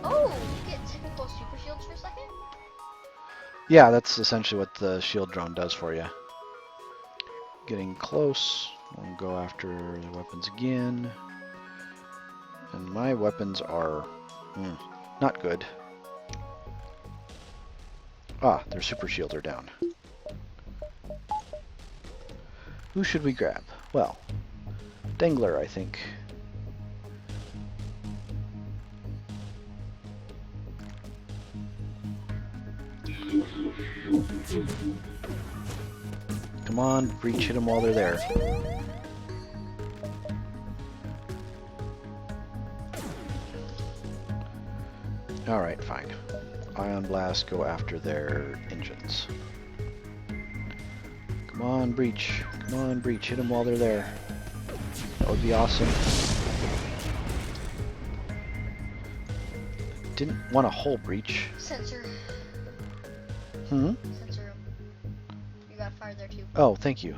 Oh, you get technical super shields for a second? Yeah, that's essentially what the shield drone does for you. Getting close. We'll go after the weapons again. And my weapons are not good. Ah, their super shields are down. Who should we grab? Well, Dangler, I think. Come on, breach, hit them while they're there. Alright, fine. Ion Blast, go after their engines. Come on, breach. Come on, breach, hit them while they're there. That would be awesome. Didn't want a whole breach. Sensor. Hmm? Sensor room. You got fire there too. Oh, thank you.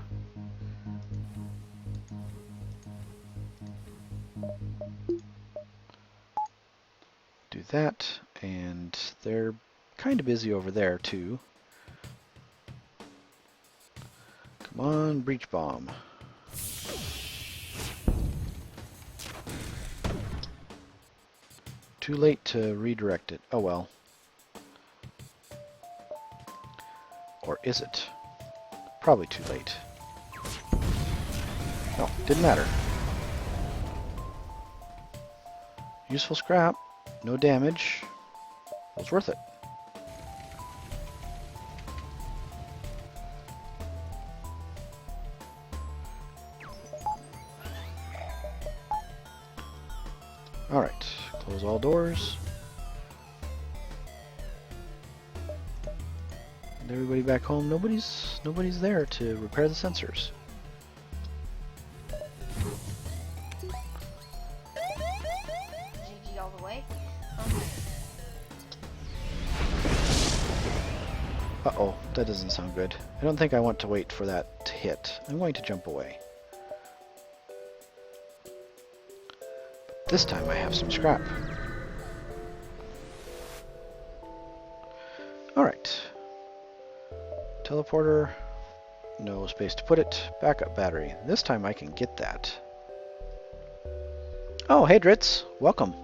Do that, and they're kind of busy over there too. Come on, breach bomb. Too late to redirect it. Oh well. Or is it? Probably too late. No, didn't matter. Useful scrap. No damage. It was worth it. Alright, close all doors. And everybody back home. Nobody's there to repair the sensors. GG all the way. Uh-oh, that doesn't sound good. I don't think I want to wait for that to hit. I'm going to jump away. This time I have some scrap. Alright. Teleporter. No space to put it. Backup battery. This time I can get that. Oh, hey Dritz. Welcome.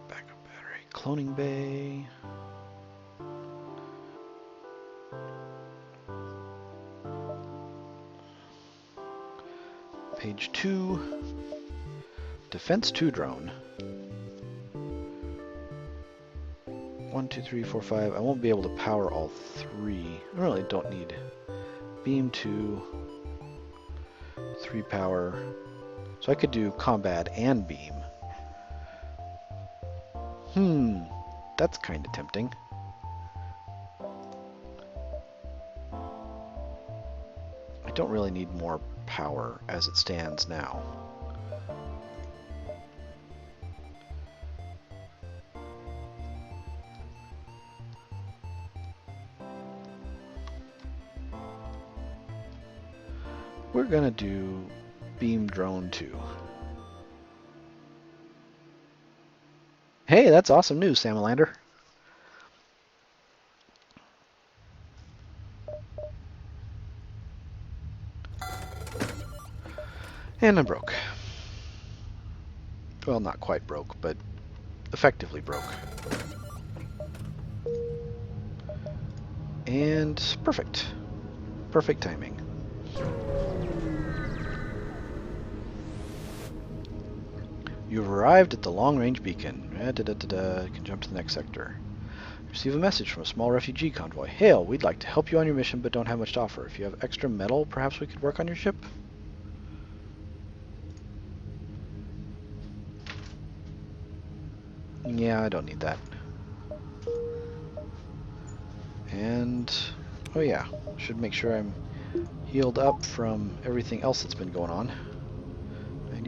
Backup battery. Cloning bay. Page 2. Defense 2 drone. 1, 2, 3, 4, 5. I won't be able to power all 3. I really don't need beam 2, 3 power. So I could do combat and beam. That's kind of tempting. I don't really need more power as it stands now. We're gonna do beam drone 2. Hey, that's awesome news, Samalander. And I'm broke. Well, not quite broke, but effectively broke. And perfect. Perfect timing. You've arrived at the long-range beacon. You can jump to the next sector. Receive a message from a small refugee convoy. Hail, we'd like to help you on your mission, but don't have much to offer. If you have extra metal, perhaps we could work on your ship? Yeah, I don't need that. And, oh yeah, should make sure I'm healed up from everything else that's been going on.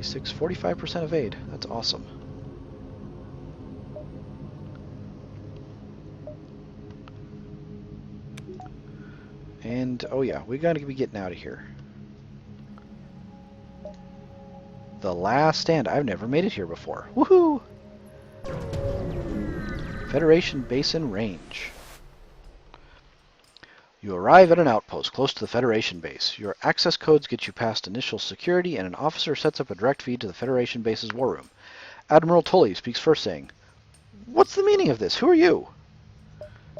36, 45% evade. That's awesome. And, oh yeah, we gotta be getting out of here. The last stand. I've never made it here before. Woohoo! Federation Basin Range. You arrive at an outpost close to the Federation base. Your access codes get you past initial security, and an officer sets up a direct feed to the Federation base's war room. Admiral Tully speaks first, saying, "What's the meaning of this? Who are you?"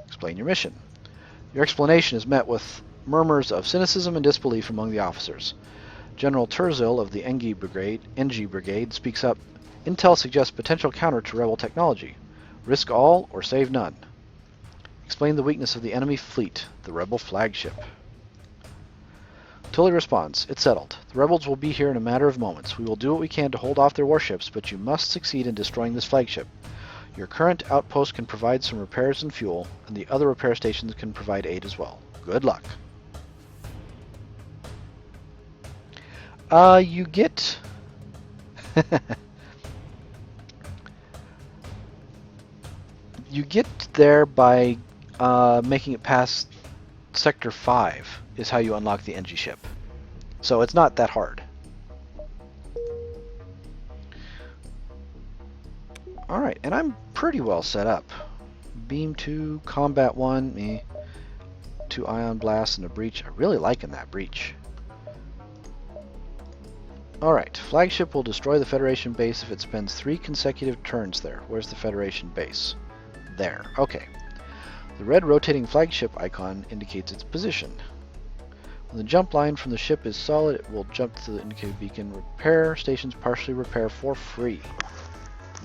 Explain your mission. Your explanation is met with murmurs of cynicism and disbelief among the officers. General Turzil of the Engi Brigade speaks up. Intel suggests potential counter to rebel technology. Risk all or save none. Explain the weakness of the enemy fleet, the rebel flagship. Tully responds, "It's settled. The rebels will be here in a matter of moments. We will do what we can to hold off their warships, but you must succeed in destroying this flagship. Your current outpost can provide some repairs and fuel, and the other repair stations can provide aid as well. Good luck." You get... you get there by making it past Sector 5 is how you unlock the Engi ship. So it's not that hard. Alright, and I'm pretty well set up. Beam 2, Combat 1, me. 2 Ion Blasts and a Breach. I'm really liking that Breach. Alright, flagship will destroy the Federation base if it spends 3 consecutive turns there. Where's the Federation base? There. Okay. The red rotating flagship icon indicates its position. When the jump line from the ship is solid, it will jump to the indicated beacon. Repair stations partially repair for free.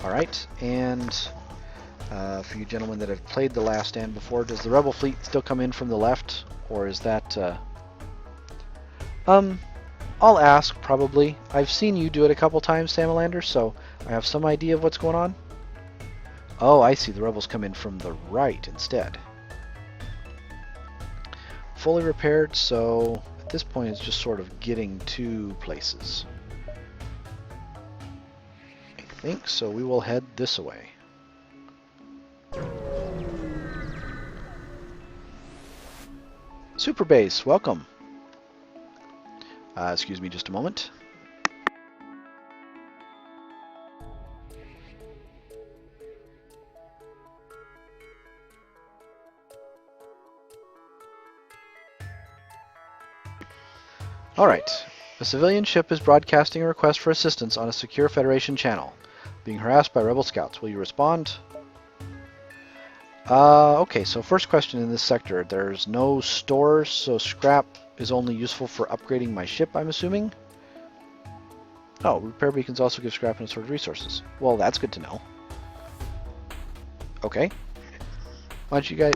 Alright, and for you gentlemen that have played The Last Stand before, does the rebel fleet still come in from the left? Or is that... I'll ask, probably. I've seen you do it a couple times, Samalander, so I have some idea of what's going on. Oh, I see. The rebels come in from the right instead. Fully repaired, so at this point it's just sort of getting to places. I think so. We will head this way. Super Base, welcome. Excuse me just a moment. Alright. A civilian ship is broadcasting a request for assistance on a secure Federation channel. Being harassed by rebel scouts. Will you respond? Okay, so first question in this sector. There's no stores, so scrap is only useful for upgrading my ship, I'm assuming? Oh, repair beacons also give scrap and assorted resources. Well, that's good to know. Okay. Why don't you guys...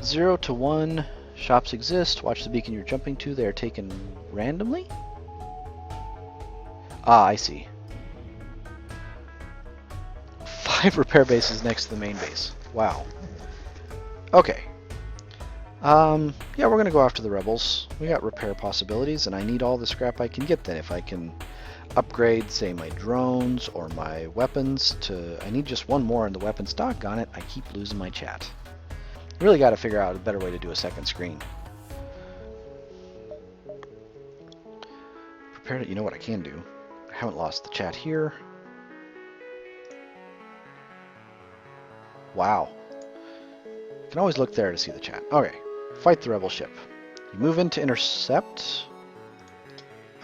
Zero to 1 shops exist. Watch the beacon you're jumping to. They are taken randomly? Ah, I see. 5 repair bases next to the main base. Wow. Okay. Yeah, we're gonna go after the rebels. We got repair possibilities, and I need all the scrap I can get then. If I can upgrade, say, my drones or my weapons to... I need just one more in the weapons. Doggone it, I keep losing my chat. Really got to figure out a better way to do a second screen. Prepared it. You know what I can do? I haven't lost the chat here. Wow. You can always look there to see the chat. Okay. Fight the rebel ship. You move in to intercept.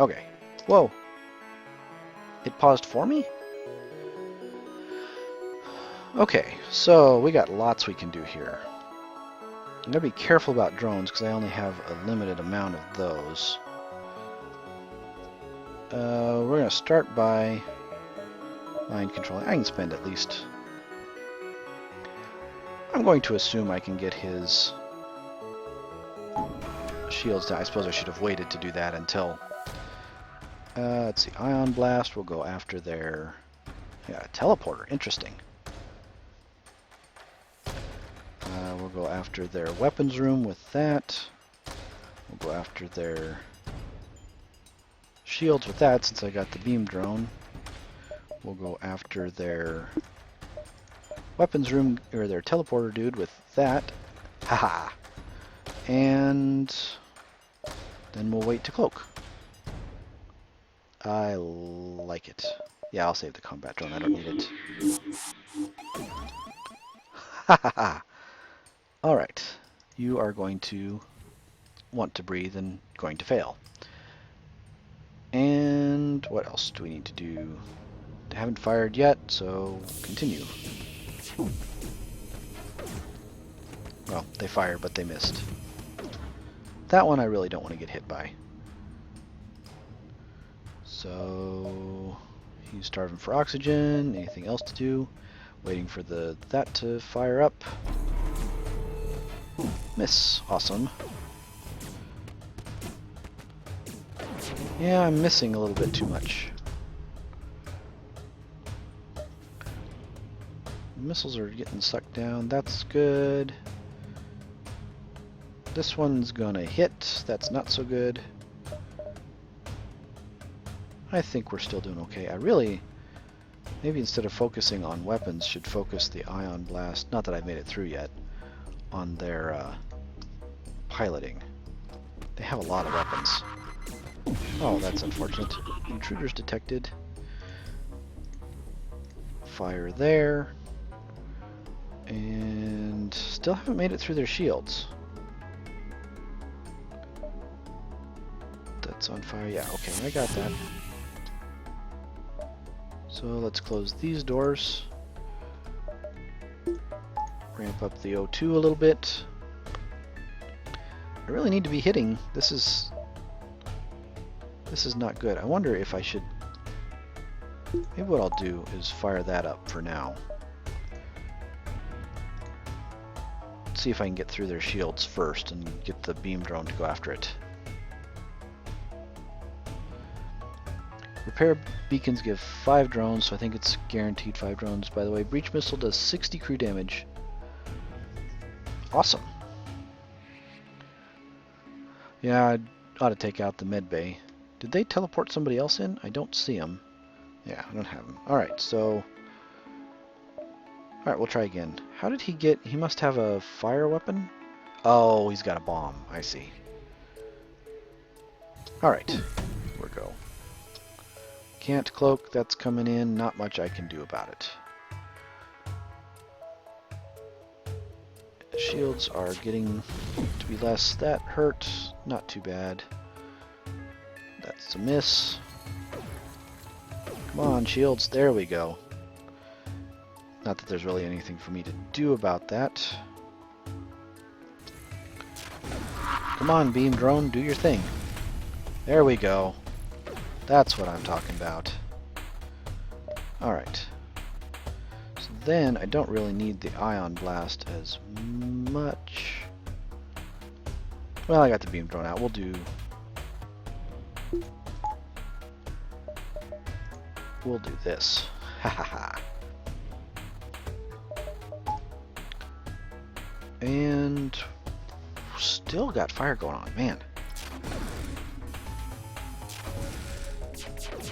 Okay. Whoa. It paused for me? Okay. So we got lots we can do here. I'm going to be careful about drones because I only have a limited amount of those. We're going to start by... mind controlling. I can spend at least... I'm going to assume I can get his shields down. I suppose I should have waited to do that until... let's see, Ion Blast will go after their... Yeah, teleporter. Interesting. We'll go after their weapons room with that. We'll go after their shields with that, since I got the beam drone. We'll go after their weapons room, or their teleporter dude with that. Haha. And then we'll wait to cloak. I like it. Yeah, I'll save the combat drone. I don't need it. Ha ha ha. Alright. You are going to want to breathe and going to fail. And what else do we need to do? They haven't fired yet, so continue. Well, they fired, but they missed. That one I really don't want to get hit by. So he's starving for oxygen. Anything else to do? Waiting for that to fire up. Miss. Awesome. Yeah, I'm missing a little bit too much. Missiles are getting sucked down. That's good. This one's gonna hit. That's not so good. I think we're still doing okay. I really, maybe instead of focusing on weapons, should focus the Ion Blast, not that I've made it through yet, on their piloting. They have a lot of weapons. Oh, that's unfortunate. Intruders detected. Fire there. And still haven't made it through their shields. That's on fire. Yeah, okay, I got that. So let's close these doors. Ramp up the O2 a little bit. I really need to be hitting. This is not good. I wonder if I should... Maybe what I'll do is fire that up for now. See if I can get through their shields first and get the beam drone to go after it. Repair beacons give 5 drones, so I think it's guaranteed 5 drones. By the way, breach missile does 60 crew damage. Awesome. Yeah, I ought to take out the med bay. Did they teleport somebody else in? I don't see them. Yeah, I don't have them. Alright, so... Alright, we'll try again. How did he get... He must have a fire weapon? Oh, he's got a bomb. I see. Alright, here we go. Can't cloak, that's coming in. Not much I can do about it. Shields are getting to be less. That hurt. Not too bad. That's a miss. Come on, shields. There we go. Not that there's really anything for me to do about that. Come on, beam drone, do your thing. There we go. That's what I'm talking about. Alright. So then I don't really need the Ion Blast as much. Well, I got the beam drone out. We'll do this. Ha ha ha. And still got fire going on, man.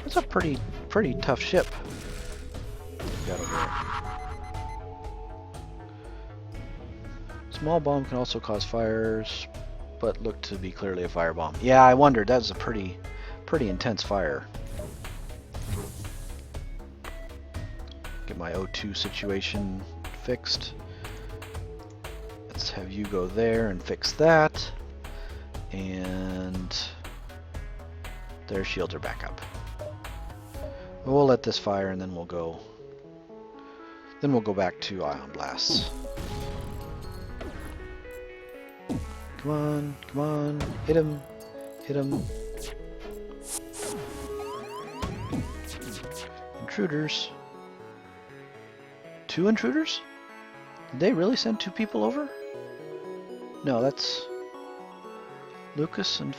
It's a pretty tough ship we got over here. Small bomb can also cause fires, but look to be clearly a fire bomb. Yeah, I wondered. That was a pretty intense fire. Get my O2 situation fixed. Let's have you go there and fix that. And their shields are back up. We'll let this fire and then we'll go back to Ion Blasts. Come on, come on, hit him, hit him. Intruders. 2 intruders? Did they really send 2 people over? No, that's Lucas and...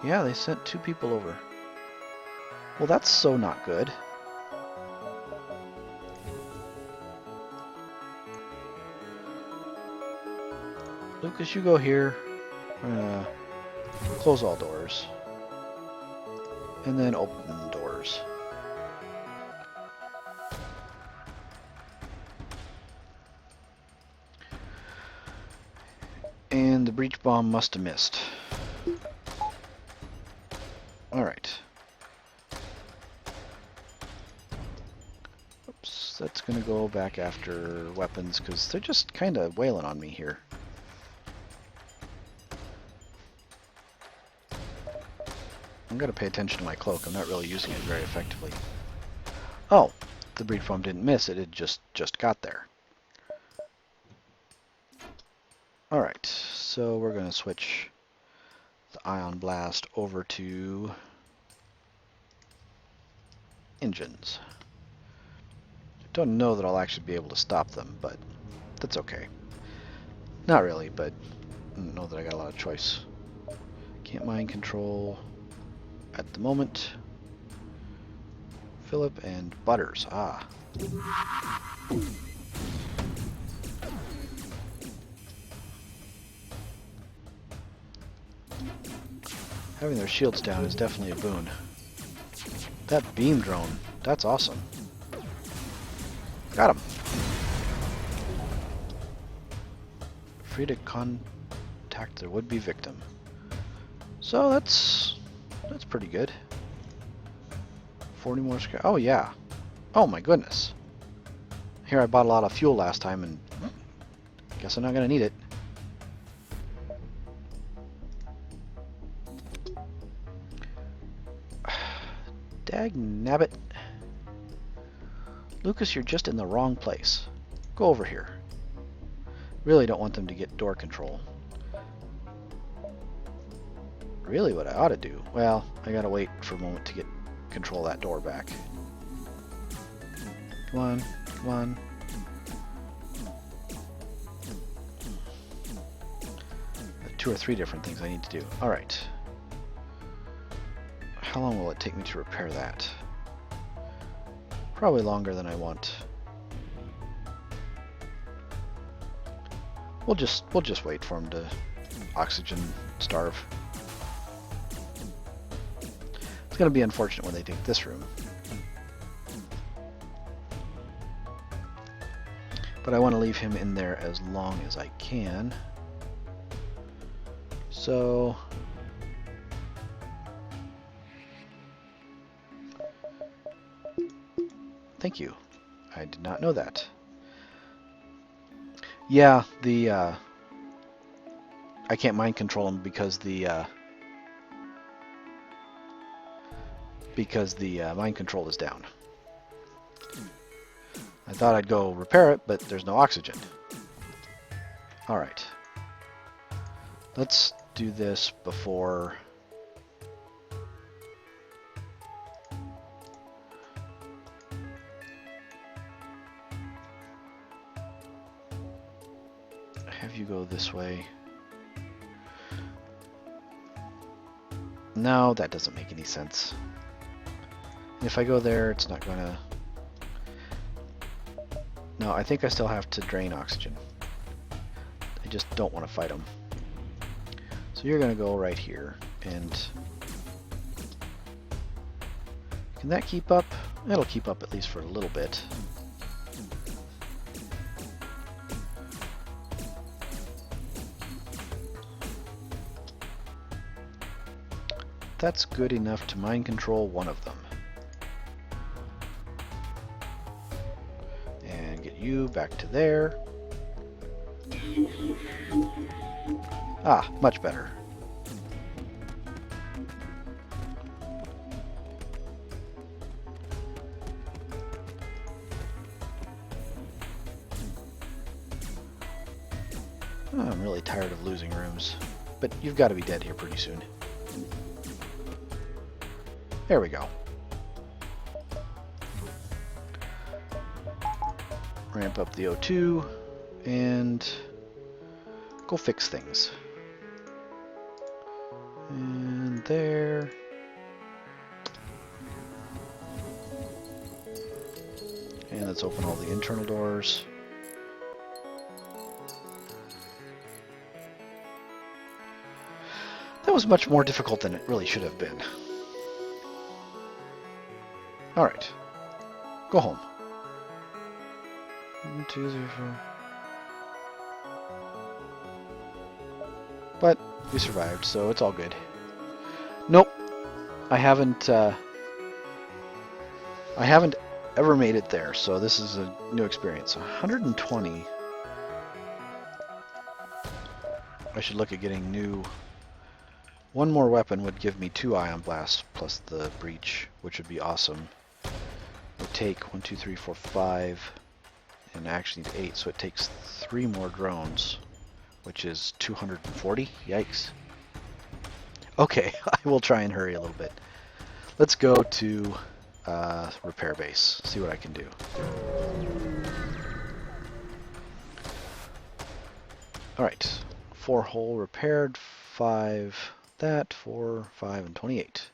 Yeah, they sent 2 people over. Well, that's so not good. Lucas, you go here. We're gonna close all doors. And then open doors. And the breach bomb must have missed. Alright. Oops, that's gonna go back after weapons because they're just kind of wailing on me here. I'm gonna pay attention to my cloak. I'm not really using it very effectively. Oh, the breach bomb didn't miss. It just got there. Alright, so we're gonna switch the ion blast over to engines. Don't know that I'll actually be able to stop them, but that's okay. Not really, but I don't know that I got a lot of choice. Can't mind control at the moment. Philip and Butters. Ah. Having their shields down is definitely a boon. That beam drone, that's awesome. Got him. Free to contact their would-be victim. So that's pretty good. 40 more scrap. Oh yeah. Oh my goodness. Here I bought a lot of fuel last time and guess I'm not gonna need it. Dag nabbit. Lucas, you're just in the wrong place. Go over here. Really don't want them to get door control. Really what I ought to do? Well, I gotta wait for a moment to get control of that door back. Come on, come on. Two or three different things I need to do. Alright. How long will it take me to repair that? Probably longer than I want. We'll just wait for him to oxygen starve. It's gonna be unfortunate when they take this room. But I want to leave him in there as long as I can. So thank you. I did not know that. Yeah, the I can't mind control him because the mind control is down. I thought I'd go repair it, but there's no oxygen. Alright. Let's do this before... have you go this way. No, that doesn't make any sense. If I go there, it's not gonna... No, I think I still have to drain oxygen. I just don't want to fight them. So you're gonna go right here, and... can that keep up? It'll keep up at least for a little bit. That's good enough to mind control one of them. And get you back to there. Ah, much better. Oh, I'm really tired of losing rooms, but you've got to be dead here pretty soon. There we go. ramp up the O2 and go fix things. And there. And let's open all the internal doors. That was much more difficult than it really should have been. Alright. Go home. 1, 2, 3, 4. But we survived, so it's all good. Nope. I haven't ever made it there, so this is a new experience. 120. I should look at getting new. One more weapon would give me 2 ion blasts plus the breach, which would be awesome. It would take 1, 2, 3, 4, 5, and I actually need 8, so it takes 3 more drones, which is 240. Yikes. Okay, I will try and hurry a little bit. Let's go to repair base, see what I can do. Alright, 4 hull repaired, 5 that, 4, 5, and 28.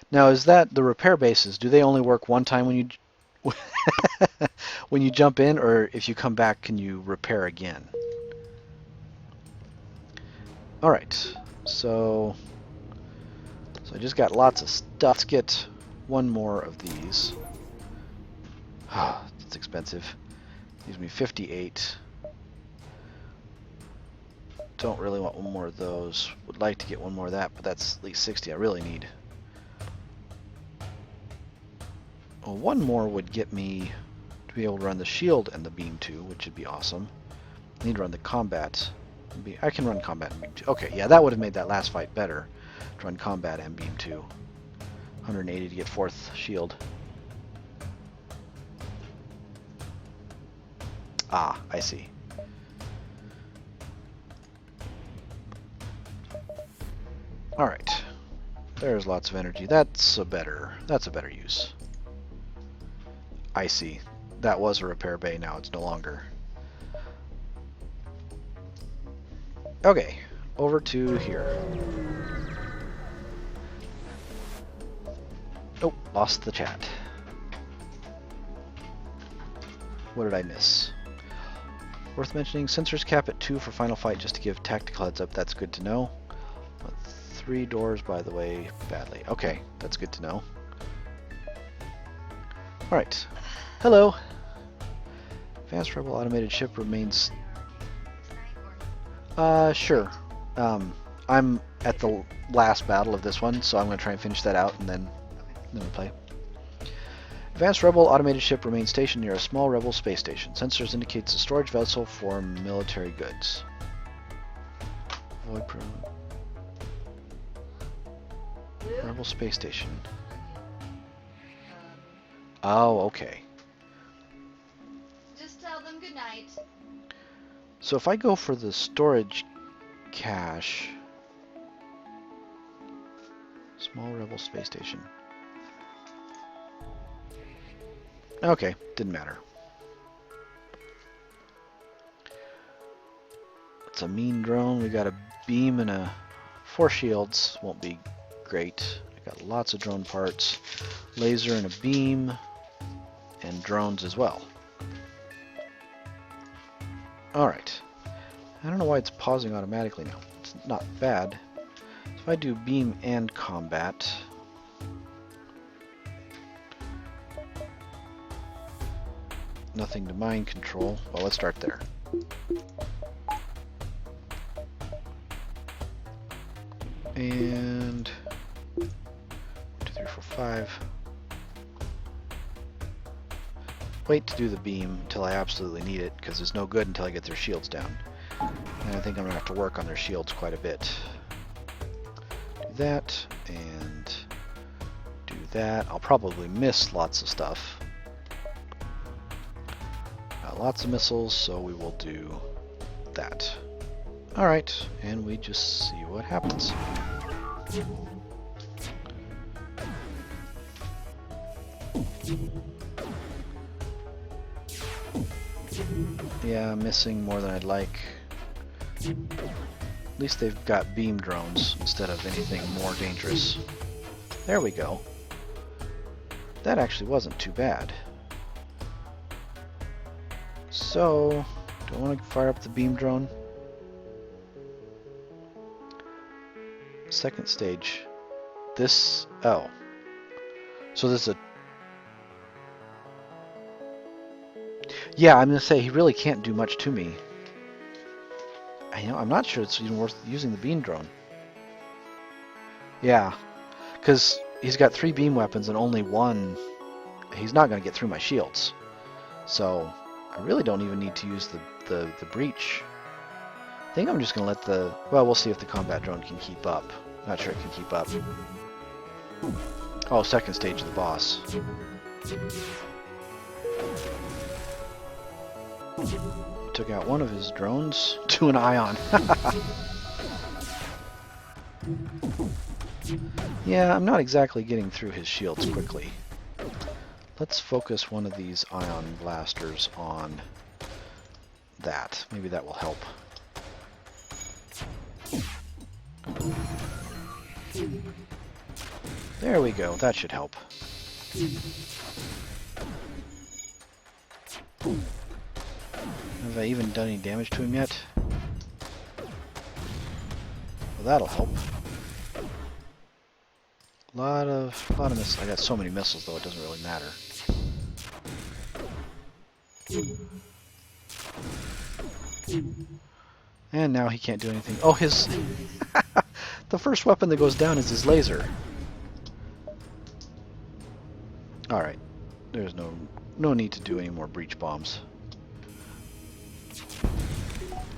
Now, is that the repair bases? Do they only work one time when you when you jump in, or if you come back, can you repair again? All right, so I just got lots of stuff. Let's get one more of these. It's expensive. Gives me 58. Don't really want one more of those. Would like to get one more of that, but that's at least 60 I really need. Well, one more would get me to be able to run the shield and the beam too, which would be awesome. I need to run the combat. I can run combat and beam too. Okay, yeah, that would have made that last fight better. To run combat and beam too. 180 to get 4th shield. Ah, I see. Alright. There's lots of energy. That's a better use. I see. That was a repair bay, now it's no longer. Okay, over to here. Oh, lost the chat. What did I miss? Worth mentioning, sensors cap at 2 for final fight just to give tactical heads up. That's good to know. 3 doors, by the way, badly. Okay, that's good to know. Alright. Hello. Advanced Rebel automated ship remains... Sure. I'm at the last battle of this one, so I'm going to try and finish that out and then we'll play. Advanced Rebel automated ship remains stationed near a small Rebel space station. Sensors indicates a storage vessel for military goods. Avoid Rebel space station. Oh, okay. Just tell them good night. So if I go for the storage cache, small Rebel space station. Okay, didn't matter. It's a mean drone. We got a beam and a 4 shields. Won't be great. I got lots of drone parts, laser and a beam, and drones as well. Alright. I don't know why it's pausing automatically now. It's not bad. So if I do beam and combat, nothing to mind control. Well, let's start there. And 1, 2, 3, 4, 5. Wait to do the beam until I absolutely need it, because it's no good until I get their shields down. And I think I'm going to have to work on their shields quite a bit. Do that, and do that. I'll probably miss lots of stuff. Got lots of missiles, so we will do that. Alright, and we just see what happens. Yeah, I'm missing more than I'd like. At least they've got beam drones instead of anything more dangerous. There we go. That actually wasn't too bad. So, do I want to fire up the beam drone? Second stage. This... oh. So this is a... yeah, I'm going to say he really can't do much to me. I'm not sure it's even worth using the beam drone. Yeah, because he's got 3 beam weapons and only 1. He's not going to get through my shields. So I really don't even need to use the breach. I think I'm just going to let the... well, we'll see if the combat drone can keep up. Not sure it can keep up. Oh, second stage of the boss. Took out one of his drones to an ion. Yeah, I'm not exactly getting through his shields quickly. Let's focus one of these ion blasters on that. Maybe that will help. There we go. That should help. Have I even done any damage to him yet? Well, that'll help. A lot of missiles. I got so many missiles, though, it doesn't really matter. And now he can't do anything. Oh, his... the first weapon that goes down is his laser. Alright. There's no need to do any more breach bombs.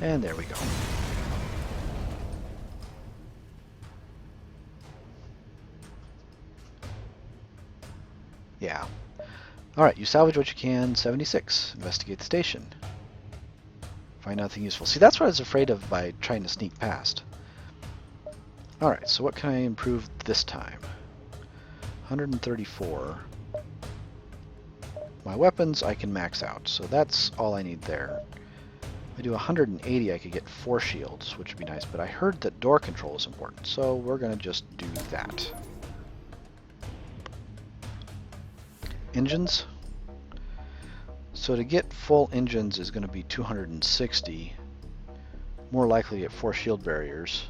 And there we go. Yeah. Alright, you salvage what you can. 76. Investigate the station. Find nothing useful. See, that's what I was afraid of by trying to sneak past. Alright, so what can I improve this time? 134. My weapons I can max out, so that's all I need there. If I do 180, I could get 4 shields, which would be nice, but I heard that door control is important, so we're going to just do that. Engines. So to get full engines is going to be 260. More likely to get 4 shield barriers.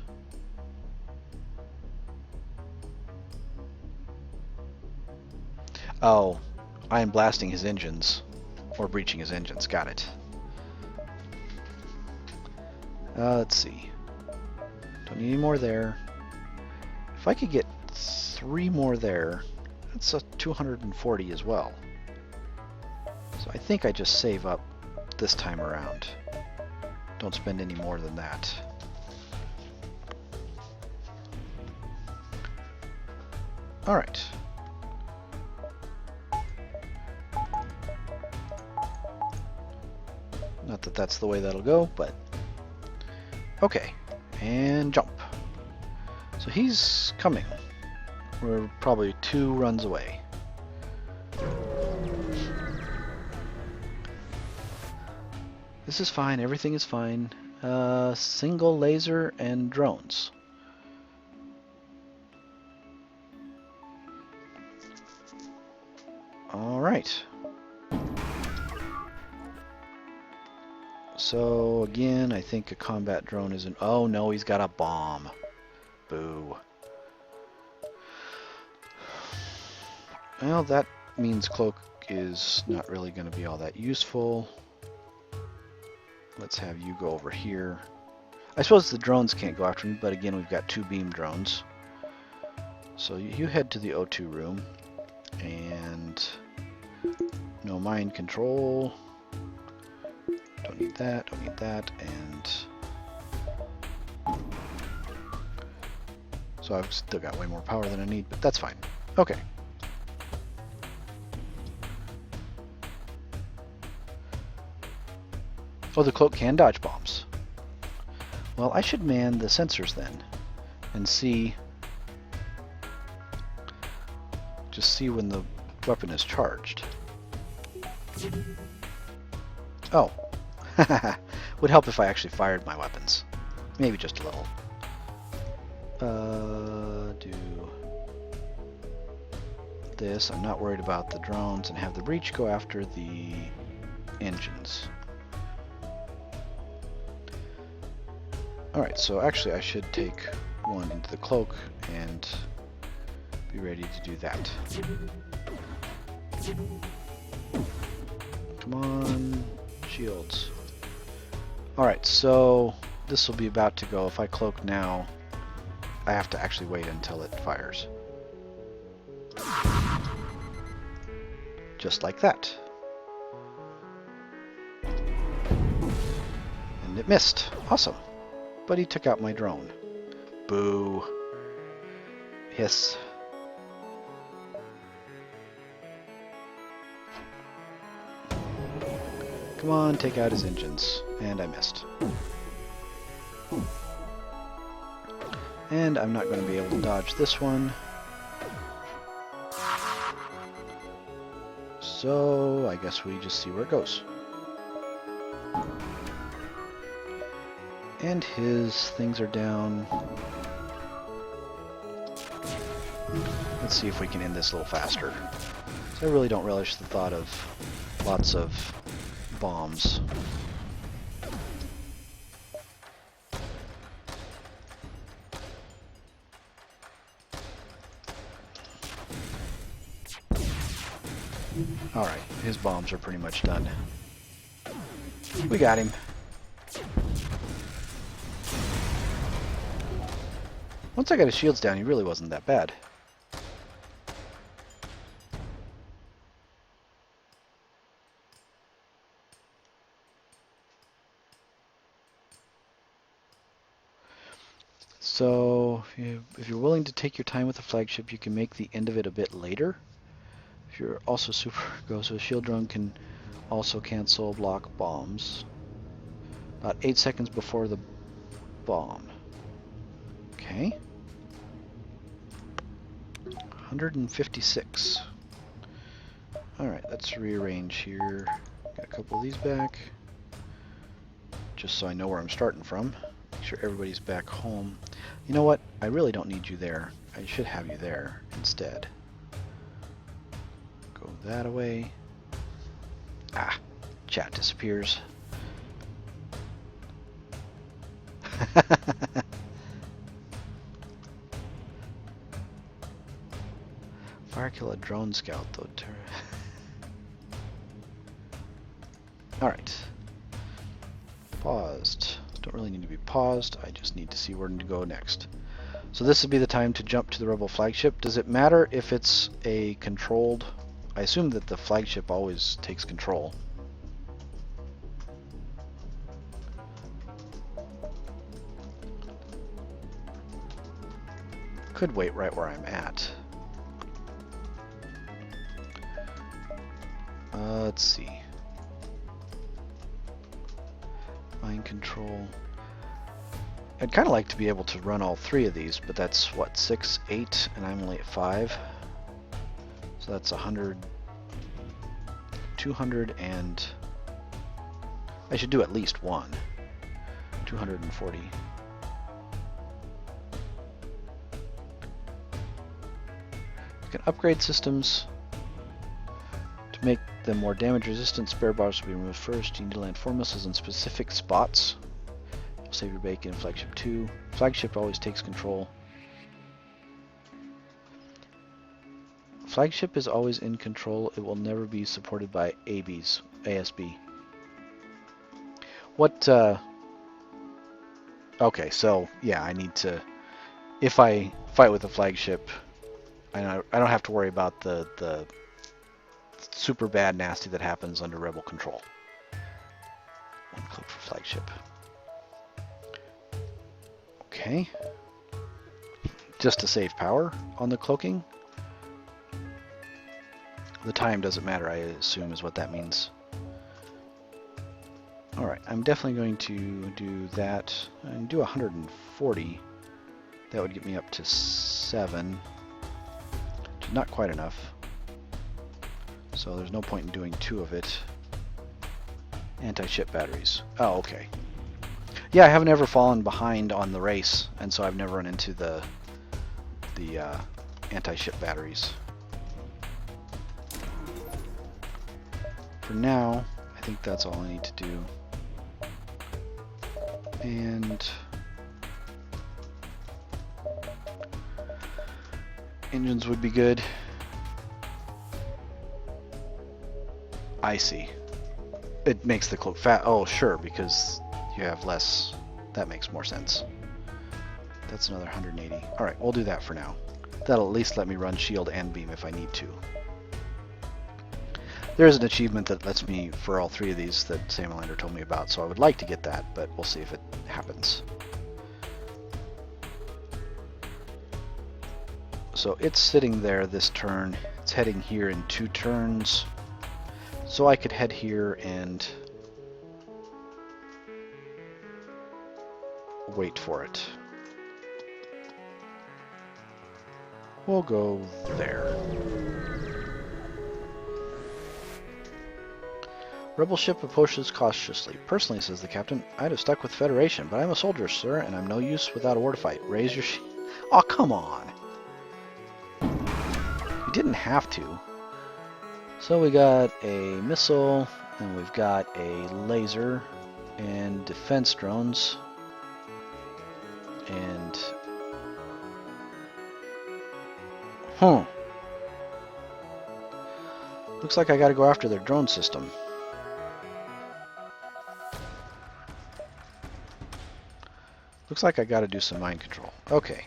Oh, I am blasting his engines, or breaching his engines. Got it. Let's see. Don't need any more there. If I could get 3 more there, that's a 240 as well. So I think I just save up this time around. Don't spend any more than that. Alright. Not that that's the way that'll go, but... okay. And jump. So he's coming. We're probably 2 runs away. This is fine. Everything is fine. Single laser and drones. Alright. So again, I think a combat drone isn't... oh no, he's got a bomb. Boo. Well, that means cloak is not really going to be all that useful. Let's have you go over here. I suppose the drones can't go after me, but again, we've got 2 beam drones. So you head to the O2 room, and no mind control. Don't need that, don't need that, and so I've still got way more power than I need, but that's fine. Okay. Oh, the cloak can dodge bombs. Well, I should man the sensors then, and see, just see when the weapon is charged. Oh. Would help if I actually fired my weapons. Maybe just a little. Do this. I'm not worried about the drones, and have the breach go after the engines. Alright, so actually I should take one into the cloak and be ready to do that. Come on, shields. Alright, so this will be about to go. If I cloak now, I have to actually wait until it fires. Just like that. And it missed. Awesome. But he took out my drone. Boo. Hiss. Come on, take out his engines. And I missed. And I'm not going to be able to dodge this one. So I guess we just see where it goes. And his things are down. Let's see if we can end this a little faster. So I really don't relish the thought of lots of bombs. Alright, his bombs are pretty much done. We got him. Once I got his shields down, he really wasn't that bad. So, if you're willing to take your time with the flagship, you can make the end of it a bit later. If you're also super go, so a shield drone can also cancel block bombs. About 8 seconds before the bomb. Okay. 156. Alright, let's rearrange here. Got a couple of these back. Just so I know where I'm starting from. Make sure everybody's back home. You know what? I really don't need you there. I should have you there instead. Go that away. Ah, chat disappears. Fire kill a drone scout though. Alright. Paused. Don't really need to be paused. I just need to see where to go next. So this would be the time to jump to the rebel flagship. Does it matter if it's a controlled? I assume that the flagship always takes control. Could wait right where I'm at. Let's see. Mind control. I'd kind of like to be able to run all three of these, but that's what, 6, 8, and I'm only at 5. So that's 100, 200, and I should do at least one. 240. You can upgrade systems to make them more damage resistant. Spare bars will be removed first. You need to land 4 missiles in specific spots. You'll save your bacon in Flagship 2. Flagship always takes control. Flagship is always in control. It will never be supported by ASB. What, okay, so, yeah, I need to... If I fight with the flagship, I don't have to worry about the super bad nasty that happens under rebel control. One click for flagship. Okay. Just to save power on the cloaking. The time doesn't matter, I assume, is what that means. Alright, I'm definitely going to do that and do 140. That would get me up to 7. Which is not quite enough. So there's no point in doing 2 of it. Anti-ship batteries. Oh, okay. Yeah, I haven't ever fallen behind on the race, and so I've never run into the anti-ship batteries. For now, I think that's all I need to do. And engines would be good. I see. It makes the cloak fat. Oh, sure, because you have less. That makes more sense. That's another 180. All right, we'll do that for now. That'll at least let me run shield and beam if I need to. There is an achievement that lets me for all three of these that Salamander told me about, so I would like to get that, but we'll see if it happens. So it's sitting there this turn. It's heading here in 2 turns. So I could head here and wait for it. We'll go there. Rebel ship approaches cautiously. Personally, says the captain, I'd have stuck with Federation, but I'm a soldier, sir, and I'm no use without a war to fight. Raise your shield. Oh, come on. You didn't have to. So we got a missile, and we've got a laser, and defense drones, and... Looks like I gotta go after their drone system. Looks like I gotta do some mind control. Okay.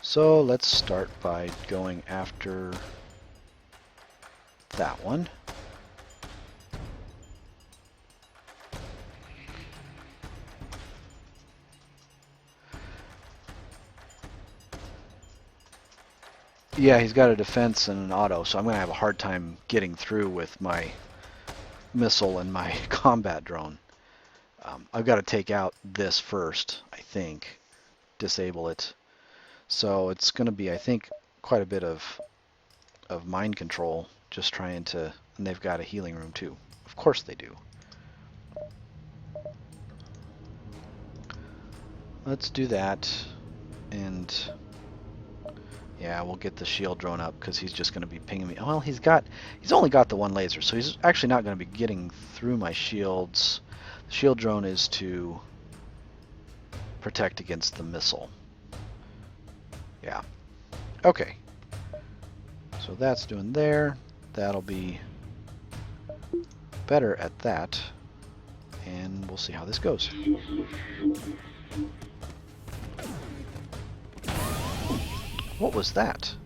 So let's start by going after that one. Yeah, he's got a defense and an auto, so I'm going to have a hard time getting through with my missile and my combat drone. I've got to take out this first, I think. Disable it. So it's going to be, I think, quite a bit of mind control, just trying to... And they've got a healing room, too. Of course they do. Let's do that, and... Yeah, we'll get the shield drone up because he's just going to be pinging me. Well, he's only got the one laser, so he's actually not going to be getting through my shields. The shield drone is to protect against the missile. Yeah. Okay. So that's doing there. That'll be better at that. And we'll see how this goes. What was that?